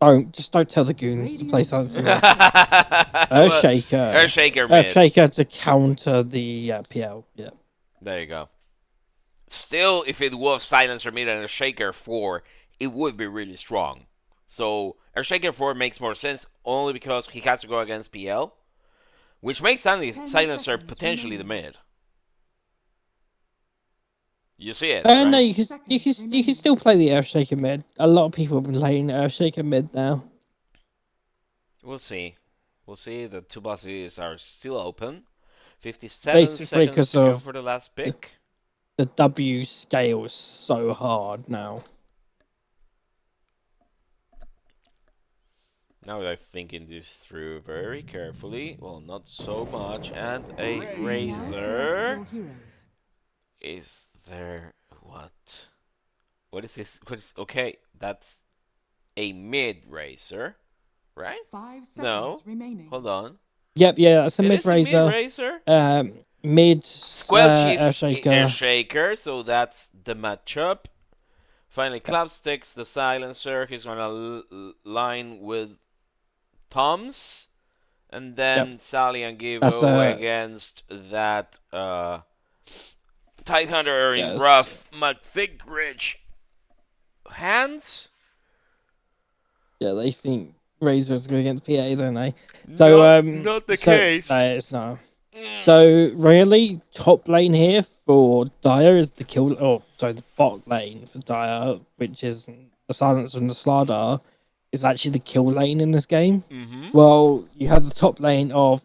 Don't tell the goons to play Radiant Silencer team mid. Well, Earthshaker. Earthshaker mid. Earthshaker to counter the PL. Yeah. There you go. Still, if it was Silencer mid and Earthshaker 4, it would be really strong. So, Earthshaker 4 makes more sense only because he has to go against PL, which makes 10 Silencer seconds potentially the remaining. mid. You see it, No, right? you can still play the Earthshaker mid. A lot of people have been playing Earthshaker mid now. We'll see. We'll see. The two bosses are still open. 57 Basically, seconds because to go of for the last pick. the W scale is so hard now. Now that I'm thinking this through very carefully, well, not so much, and a Now select razor. your heroes. Is there what? What is this? What is okay? That's a mid racer, right? 5 seconds No. remaining. Hold on. Yep, yeah, that's a It mid is a mid razor. racer. Mid Squelching Earthshaker. Earthshaker, so that's the matchup. Finally, Clapsticks, the silencer. He's gonna line with Thomse, and then Sally and That's Givo against that Tidehunter in Yes. Ruff McThickridge hands. Yeah, they think Razor's good against PA, don't they? So not the so, case. No, it's not. So really, top lane here for Dire is the kill. Oh, sorry, the bot lane for Dire, which is the Silence and the Slardar, is actually the kill lane in this game. Mm-hmm. Well, you have the top lane of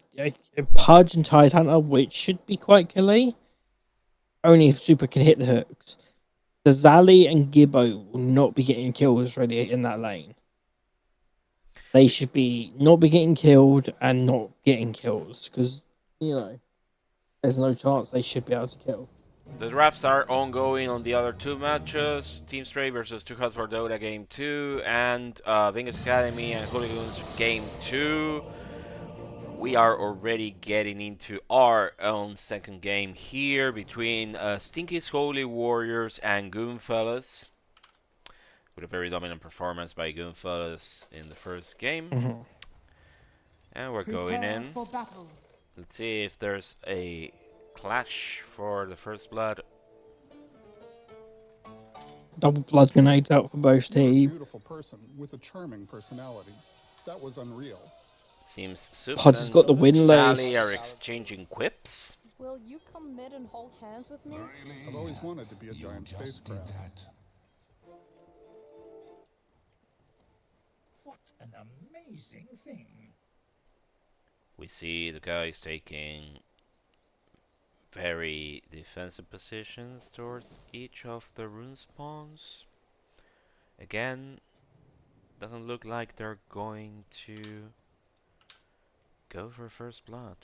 Pudge and Tidehunter, which should be quite killy. Only if Super can hit the hooks. The Zali and Gibbo will not be getting kills really in that lane. They should be not be getting killed and not getting kills because there's no chance they should be able to kill. The drafts are ongoing on the other two matches. Team Stray versus Too Hot for Dota Game 2 and Venus Academy and Hooligans Game 2. We are already getting into our own second game here between Stinky's Holy Warriors and Goonfellas. With a very dominant performance by Goonfellas in the first game. Mm-hmm. And we're Prepare going in. for battle. Let's see if there's a clash for the first blood. Double blood grenades out for both You're a teams. beautiful person with a charming personality. That was unreal. Seems Subs Hodge has got the win Sally are lows. exchanging quips. Will you come mid and hold hands with me? I've always wanted to be a giant spacecraft. What an amazing thing. We see the guys taking very defensive positions towards each of the rune spawns. Again, doesn't look like they're going to go for first blood.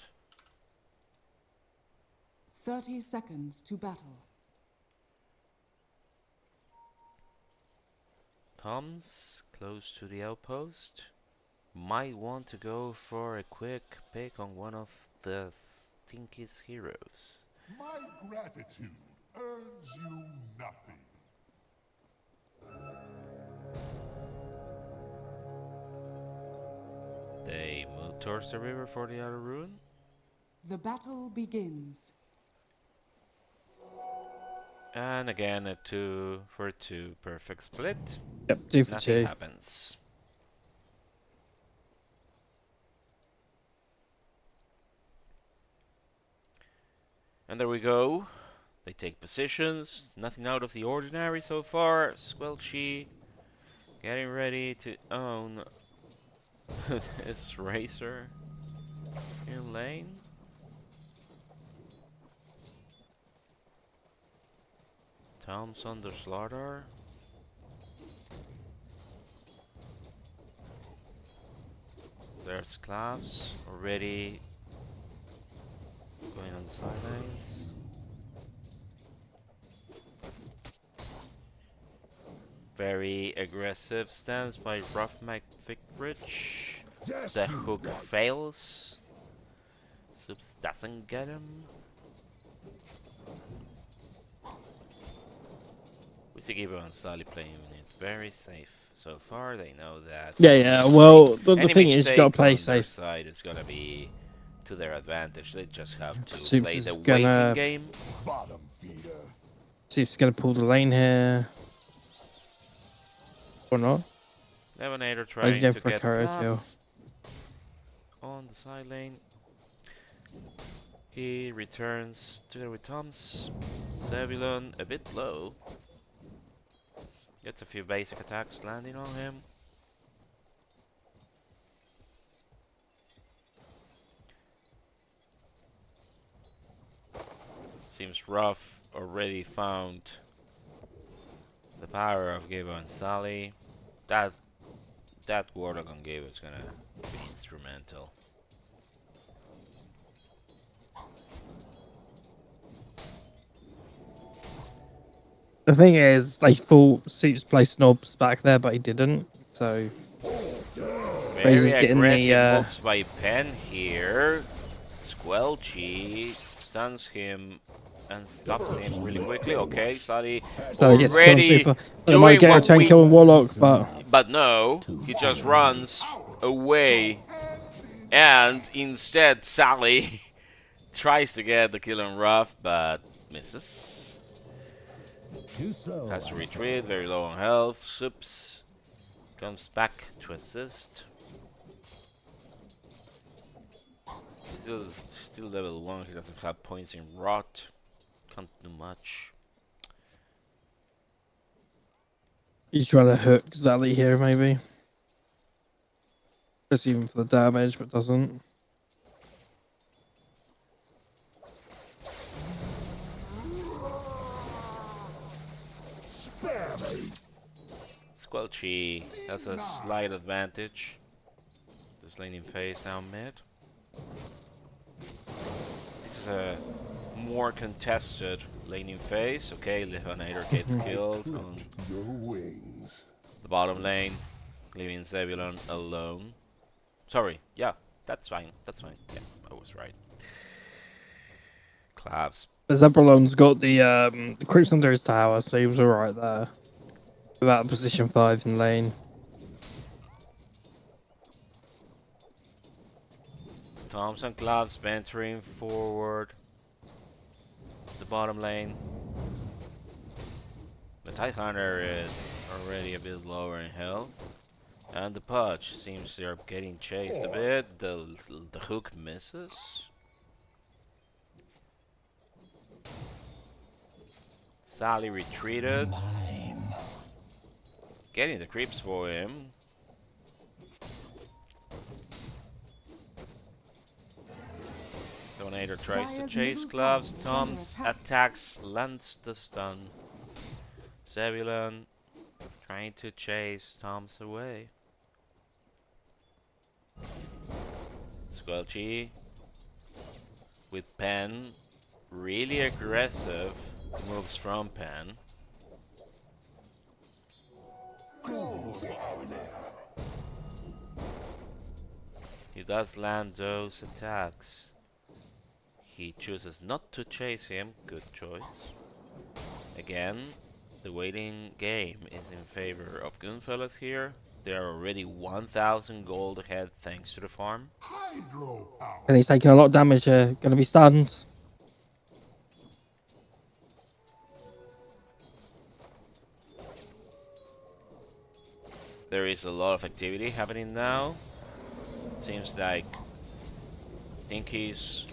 30 seconds to battle. Thomse close to the outpost. Might want to go for a quick pick on one of the Stinky's heroes. My gratitude earns you nothing. They move towards the river for the other rune. The battle begins. And again a 2 for 2 perfect split. Yep, 2 for Nothing 2. happens. And there we go. They take positions. Nothing out of the ordinary so far. Squelchy Getting ready to own this racer in lane. Thomse under slaughter. There's Klaus already going on the sidelines. Very aggressive stance by Ruff McThickridge. The hook fails. Subs doesn't get him. We see Gibo and Sally playing it very safe. So far, they know that. Yeah. Well, the any thing is, you gotta mistake play on their safe. side is gonna be to their advantage. They just have to Supes play the is waiting gonna- game. Bottom feeder. See if he's gonna pull the lane here. Or not. Levonator Or is he trying going to for a get carry kill? Klaus on the side lane. He returns together with Thomse. Zebulon a bit low. Gets a few basic attacks landing on him. Seems Ruff already found the power of Gibo and Sally. That Warlock on Gibo is gonna be instrumental. The thing is, they thought Supes play snobs back there, but he didn't. So Very he's getting the, aggressive moves by Penn here. Squelchy stuns him and stops him really quickly. Okay, Sally so he gets killed already super. doing Get a what chain we... kill on Warlock, but no, he just runs away. And instead, Sally tries to get the kill on Ruff, but misses. Too slow. Has to retreat, very low on health. Sups comes back to assist. Still level 1, he doesn't have points in rot. Can't do much. he's trying to hook Zally here, maybe. Just even for the damage, but doesn't. Squelchy has a slight advantage. This laning phase now mid. This is a more contested laning phase. Okay, levonator gets killed on Your wings. the bottom lane, leaving Zebulon alone. Sorry, yeah, that's fine. Yeah, I was right. Claps. The Zebulon's got the creeps under his tower, so he was alright there. About position 5 in lane. Thomse and Claps venturing forward. The bottom lane. The Tidehunter is already a bit lower in health. And the Pudge seems they're getting chased a bit. The hook misses. Sally retreated. Getting the creeps for him. Donator tries to chase Gloves. Thomse attacks, lands the stun. Zebulon trying to chase Thomse away. Squelchy with Penn. Really aggressive moves from Penn. He does land those attacks. He chooses not to chase him. Good choice. Again, the waiting game is in favor of Goonfellas here. They are already 1,000 gold ahead thanks to the farm. Hydropower. And he's taking a lot of damage here. Gonna be stunned. There is a lot of activity happening now. Seems like Stinky's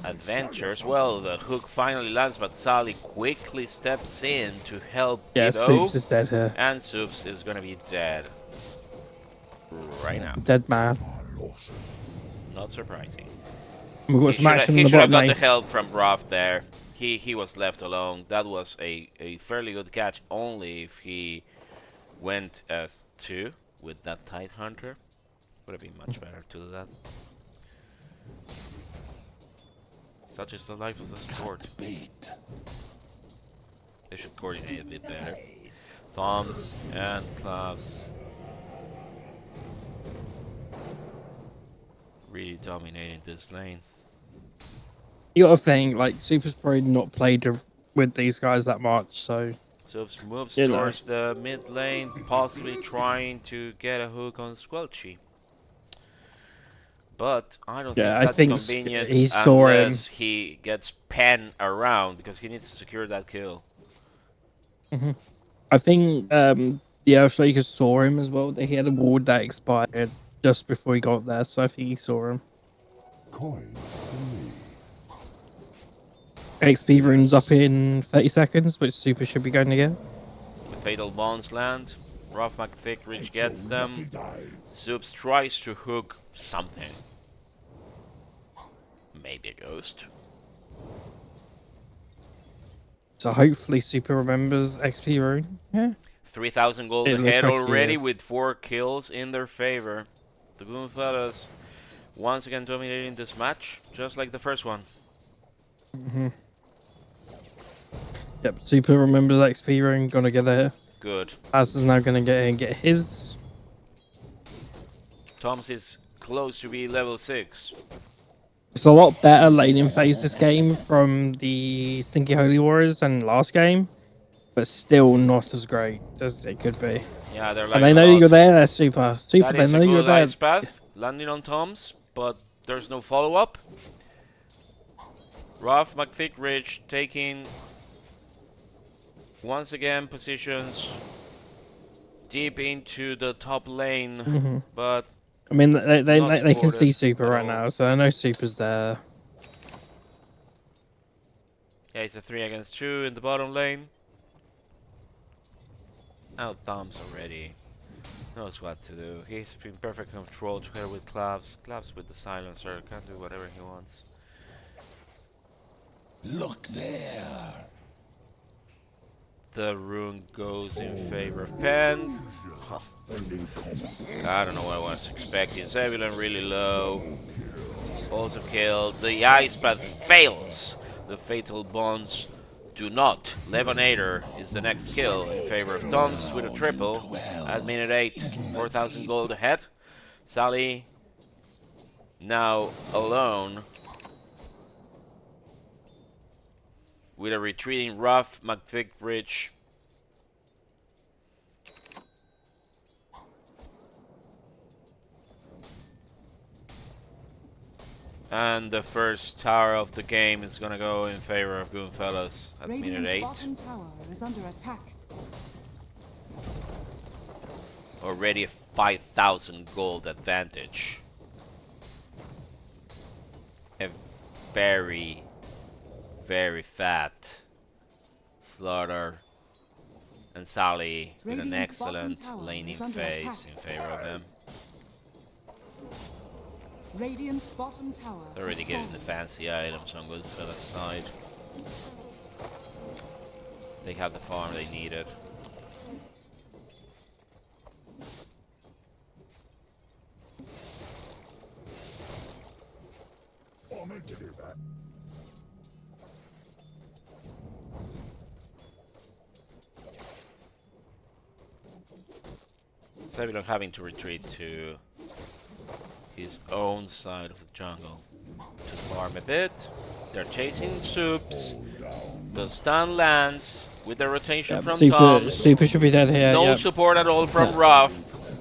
adventures. Well, the hook finally lands, but Sally quickly steps in to help Yeah, Dido. Soups is dead here. And Soups is gonna be dead right now. Dead man. Not surprising. We've got some action He in the should have bottom got the lane. help from Ruff there. He was left alone. That was a fairly good catch, only if he went as 2 with that Tide Hunter. Would have been much better to do that. Such is the life of the sport. They should coordinate a bit better. Thomse and Klaus really dominating this lane. You gotta think, like, Super's probably not played with these guys that much, so... Soups moves You know. towards the mid lane, possibly trying to get a hook on Squelchy. But I don't Yeah, I think that's think convenient he saw him. unless he gets Penn around, because he needs to secure that kill. I think the Earthshaker saw him as well. He had a ward that expired just before he got there, so I think he saw him. Coin XP runes up in 30 seconds, which Super should be going to get. The fatal bonds land. Ruff McThickridge gets them. Soups tries to hook something. Maybe a ghost. So hopefully Super remembers XP rune. Yeah. 3,000 gold It looks ahead like he already is. with 4 kills in their favor. The Goonfellas once again dominating this match, just like the first one. Yep, Super remembers XP rune, gonna get it. Good. Az is now gonna get his. Thomse is close to be level 6. It's a lot better laning phase this game from the Stinky Holy Warriors than last game, but still not as great as it could be. Yeah, they're like And they know you're there, they're Super. Super, That they is a know you're good there. ice path, landing on Thomse, but there's no follow-up. Ruff McThickridge taking once again positions deep into the top lane, but I mean, they Not can see supported Super at right all. now, so I know Super's there. yeah, it's a 3 against 2 in the bottom lane. Now Thomse already knows what to do. He's been perfect control together with Claps. Claps with the silencer, can do whatever he wants. Look there. The rune goes in favor of Penn. I don't know what I was expecting. Zebulon really low. Also killed. The ice path fails. The fatal bonds do not. Levonator is the next kill in favor of Thomse with a triple at minute 8. 4,000 gold ahead. Sally now alone with a retreating Ruff McThickridge. And the first tower of the game is gonna go in favor of Goonfellas at minute Radiant's 8. bottom tower is under attack. Already a 5,000 gold advantage. A very, very fat Slaughter and Sally with an Radiant's bottom excellent tower laning is under phase attack. in favor of them. Radiant's bottom tower. They're already has getting the fallen. fancy items on Goonfellas' side. They have the farm they needed. I meant to do that. Zebulon having to retreat to his own side of the jungle to farm a bit. They're chasing Soups. The stun lands with the rotation Yep, from Super, Thomse. Super should be dead here. No Yep. support at all from Ruff,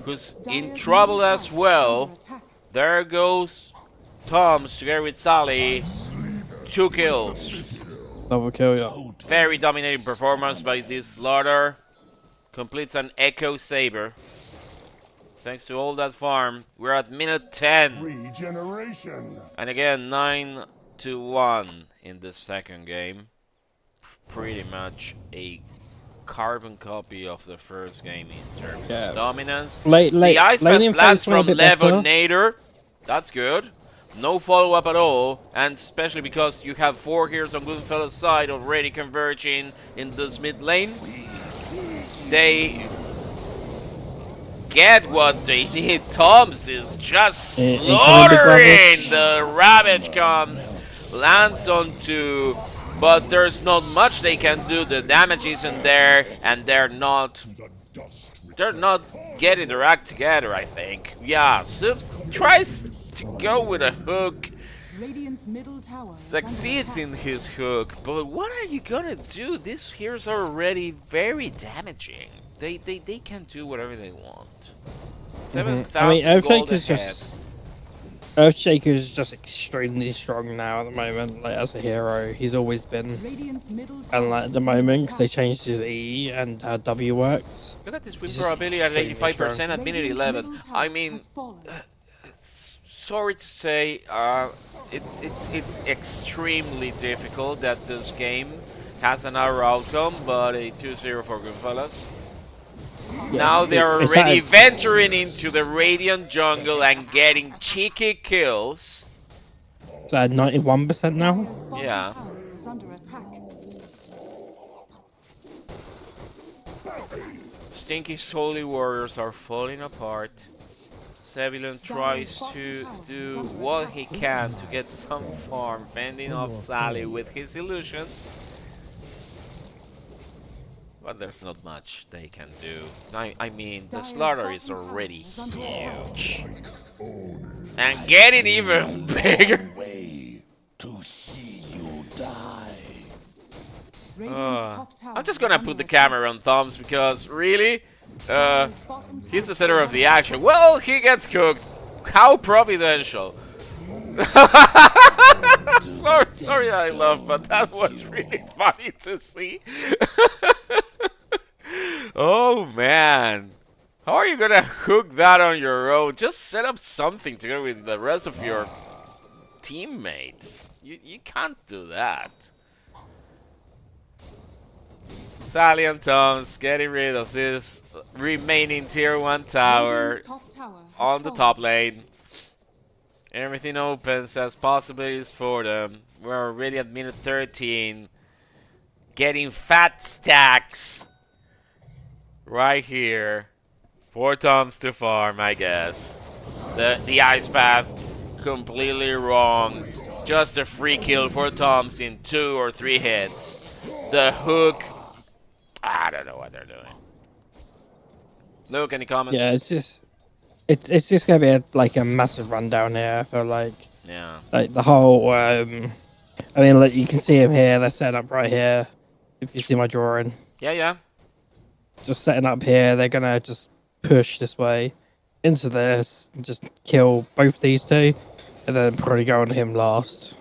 who's in Dire's trouble middle as tower is well. under attack. There goes Thomse together with Sally. 2 kills. Double kill, yeah. Very dominating performance by this Slaughter. Completes an Echo Saber. Thanks to all that farm, we're at minute 10. Regeneration. And again, 9 2-1 in the second game. Pretty much a carbon copy of the first game in terms of dominance. The Ice Path lands from Levonator. That's good. No follow-up at all, and especially because you have 4 heroes on Goonfellas' side already converging in this mid lane. They get what they need. Thomse is just slaughtering. The Ravage comes, lands on 2, but there's not much they can do. The damage isn't there, and they're not getting their act together, I think. Yeah, Subs tries to go with a hook, succeeds in his hook, but what are you gonna do? These heroes are already very damaging. They can do whatever they want. 7,000 I mean, gold ahead. Earthshaker is just extremely strong now at the moment. Like as a hero, he's always been. And like at the moment, because they changed his E and how W works. Look at this win probability at 85% at minute 11. I mean, sorry to say, it's extremely difficult that this game has another outcome, but a 2-0 for Goonfellas. Yeah, now they're already venturing into the Radiant jungle and getting cheeky kills. So at 91% now? Yeah. Stinky's holy warriors are falling apart. Zebulon tries to do what he can to get some farm, fending off Sally with his illusions. But there's not much they can do. I mean, the slaughter is already huge. And getting even bigger. To see you die. I'm just gonna put the camera on Thomse because really, he's the center of the action. Well, he gets cooked. How providential. sorry I love, but that was really funny to see. Oh man, how are you gonna hook that on your own? Just set up something together with the rest of your teammates. You can't do that. Sally and Thomse getting rid of this remaining tier 1 tower on the top lane. Everything opens as possibilities for them. We're already at minute 13. Getting fat stacks right here for Thomse to farm, I guess. The Ice Path completely wrong. Just a free kill for Thomse in 2 or 3 hits. The hook, I don't know what they're doing. Luke, any comments? Yeah, it's just gonna be like a massive rundown here. I feel like. Yeah. Like the whole. I mean, like you can see him here. They're set up right here. If you see my drawing. Yeah. Just setting up here. They're gonna just push this way into this, and just kill both these two, and then probably go on him last.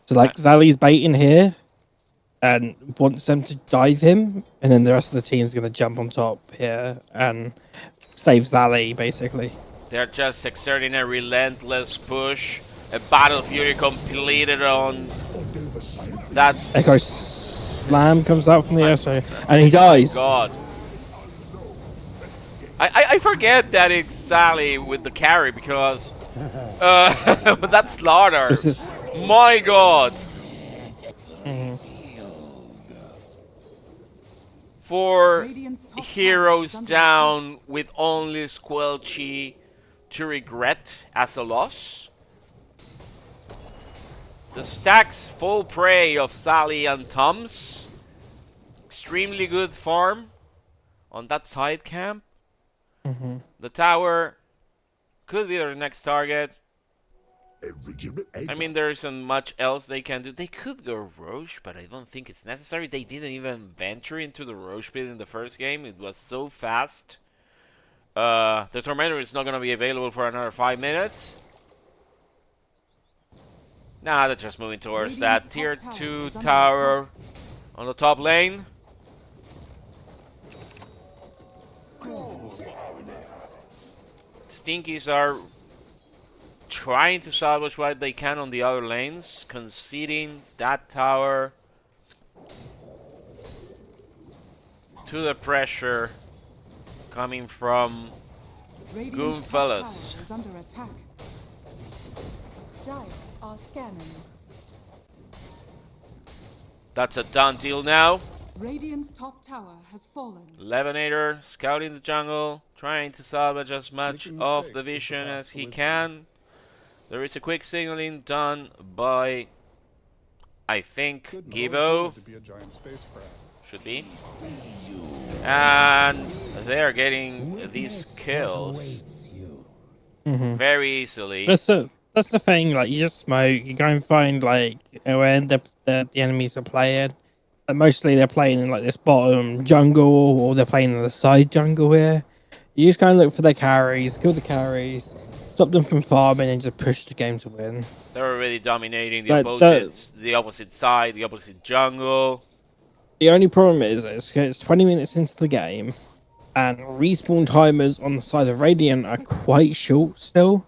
So like Zali's baiting here, and wants them to dive him, and then the rest of the team's gonna jump on top here and save Zali basically. They're just exerting a relentless push. A battle fury completed on that. Echo Slam comes out from the air, and he dies. God. I forget that it's Sally with the carry because that slaughter. My God. 4 heroes down with only Squelchy to regret as a loss. The stacks full prey of Sally and Thomse. Extremely good farm on that side camp. The tower could be their next target. I mean, there isn't much else they can do. They could go Roche, but I don't think it's necessary. They didn't even venture into the Roche pit in the first game. It was so fast. The Tormentor is not going to be available for another 5 minutes. Nah, they're just moving towards that tier 2 tower on the top lane. Stinkies are trying to salvage what they can on the other lanes, conceding that tower to the pressure coming from Radiant's top Goonfellas. tower is under attack. Dire are scanning. That's a done deal now. Radiant's top tower has fallen. Levonator scouting the jungle, trying to salvage as much Making of mistakes the is the vision path as to he wisdom. can. There is a quick signaling done by, I think, Couldn't Givo. afford to be a giant spacecraft. Should be. And they're getting these kills very easily. That's the thing. Like, you just smoke. You go and find like where the enemies are playing. And mostly they're playing in like this bottom jungle, or they're playing in the side jungle here. You just go and look for their carries, kill the carries, stop them from farming, and just push the game to win. They're already dominating the Like, the opposite side, the opposite jungle. The only problem is it's 20 minutes into the game, and respawn timers on the side of Radiant are quite short still,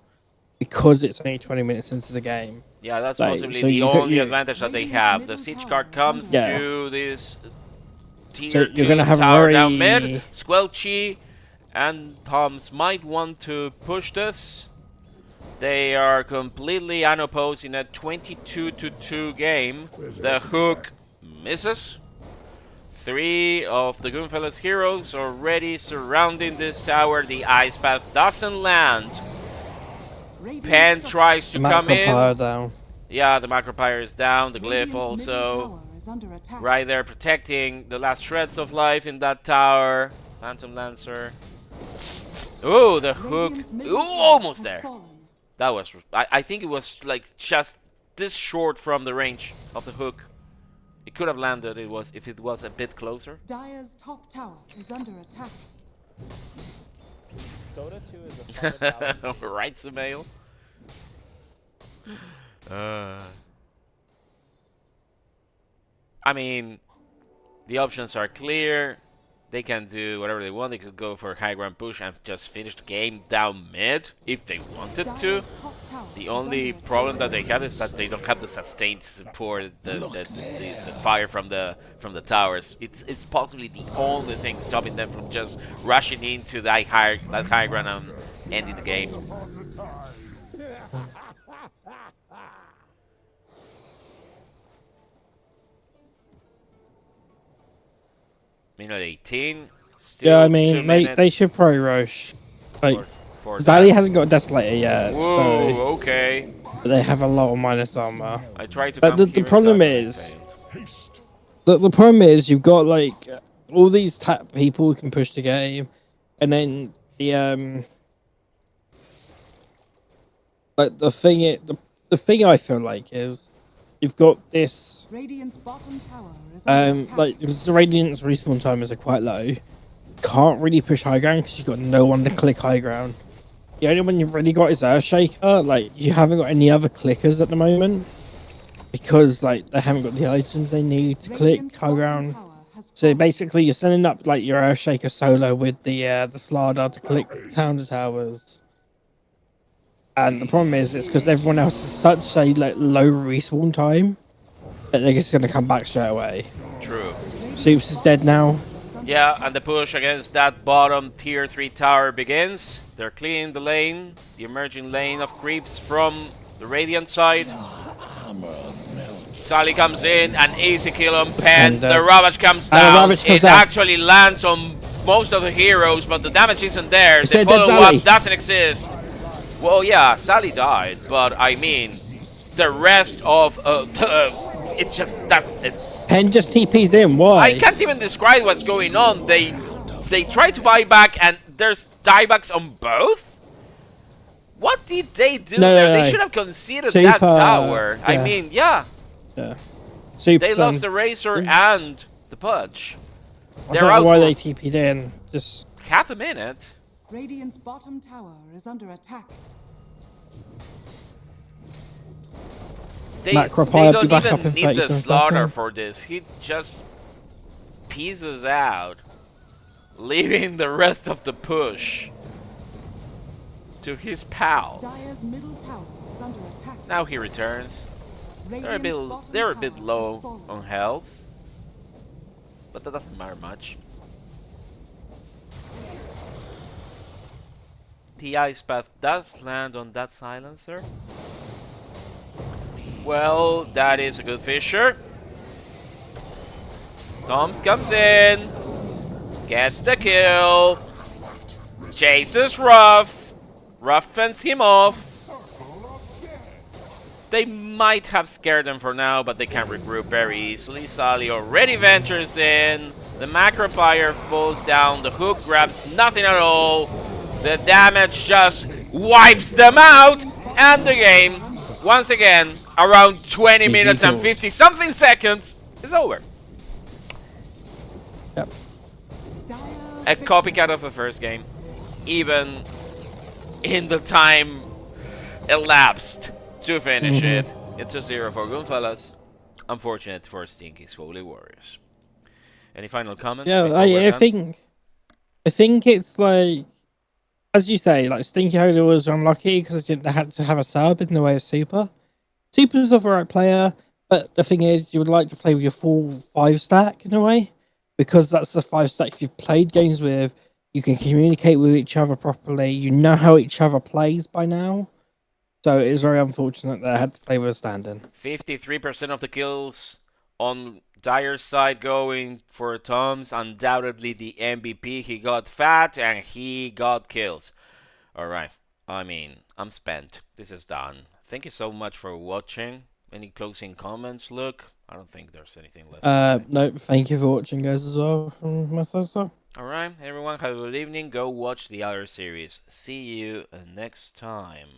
because it's only 20 minutes into the game. Yeah, that's Like, possibly so the you could- only you- advantage that they Radiant's have. The middle siege tower card is comes under attack. to this tier So 2 you're gonna have a tower down very- mid. Squelchy and Thomse might want to push this. They are completely unopposed in a 22-2 game. The hook misses. 3 of the Goonfellas heroes already surrounding this tower. The ice path doesn't land. Radiant's Penn top- tries to The come macro power in. down. Yeah, the macropyre is down. The glyph Radiant's middle also tower is under attack. right there protecting the last shreds of life in that tower. Phantom Lancer. Ooh, the hook. Radiant's Ooh, middle tower almost has there. fallen. That was. I think it was like just this short from the range of the hook. It could have landed. It was if it was a bit closer. Dire's top tower is under attack. Dota 2 is a fun balance. Right, Sumail. I mean, the options are clear. They can do whatever they want. They could go for high ground push and just finish the game down mid if they wanted to. Dire's top tower The is only under attack. problem that they have is that they don't have the sustained support, the fire from the towers. It's possibly the only thing stopping them from just rushing into that high ground and ending the game. Upon the tide. Minute 18. Still Yeah, I 2 mean, they minutes should pro rush. Like, for Zali that. hasn't got a Desolator yet, Whoa, so okay. they have a lot of minus armor. I tried to But come the here problem and is- failed. Haste. The problem is you've got like all these tap people who can push the game, and then like the thing I feel like is you've got this Radiant's bottom tower is under attack. like because the Radiant's respawn timers are quite low. Can't really push high ground because you've got no one to click high ground. The only one you've really got is Earthshaker. Like, you haven't got any other clickers at the moment because like they haven't got the items they need to click Radiant's high bottom ground. tower has So fallen. basically, you're sending up like your Earthshaker solo with the Slardar to click town towers. And the problem is, it's because everyone else has such a like low respawn time that they're just gonna come back straight away. True. Soups is dead now. Yeah, and the push against that bottom tier 3 tower begins. They're clearing the lane, the emerging lane of creeps from the Radiant side. Sally comes in, an easy kill on Penn. And, The Ravage comes down. Ravage comes It down. actually lands on most of the heroes, but the damage isn't there. The said that follow-up Sally. doesn't exist. Well, yeah, Sally died, but I mean, the rest of it's just that. Penn just TP's in. Why? I can't even describe what's going on. They try to buy back, and there's diebacks on both. What did they do No, there? no, They no. should have conceded Super, that tower. I yeah. mean, yeah, Yeah. Soups they lost the Razor Oops. and the Pudge. I They're don't know out why for they TP'd in. Just half a minute. Radiant's bottom tower is under attack. They Macropie don't will be back up even in need the 37 slaughter seconds. for this. He just pieces out, leaving the rest of the push. to his pals. Dire's middle tower is under attack. Now he returns. They're a Radiant's bit bottom low tower has fallen. on health, but that doesn't matter much. The ice path does land on that silencer. Well, that is a good fisher. Thomse comes in, gets the kill, chases Ruff. Ruff fends him off. They might have scared them for now, but they can regroup very easily. Sally already ventures in. The macropier falls down. The hook grabs nothing at all. The damage just wipes them out. And the game, once again, around 20 minutes and 50-something seconds, is over. Yep. A copycat of the first game. Even in the time elapsed to finish it. It's a 0 for Goonfellas. Unfortunate for Stinky's Holy Warriors. Any final comments? Yeah, before we're I done? think it's like, as you say, like Stinky Holy was unlucky because they had to have a sub in the way of Super. Super's not the right player, but the thing is, you would like to play with your full 5-stack in a way, because that's the 5-stack you've played games with. You can communicate with each other properly. You know how each other plays by now. So it is very unfortunate that I had to play with a stand-in. 53% of the kills on Dire's side going for Thomse. Undoubtedly the MVP. He got fat and he got kills. Alright. I mean, I'm spent. This is done. Thank you so much for watching. Any closing comments, Luke? I don't think there's anything left to say. No, thank you for watching, guys, as well, from myself. Alright, everyone, have a good evening. Go watch the other series. See you next time.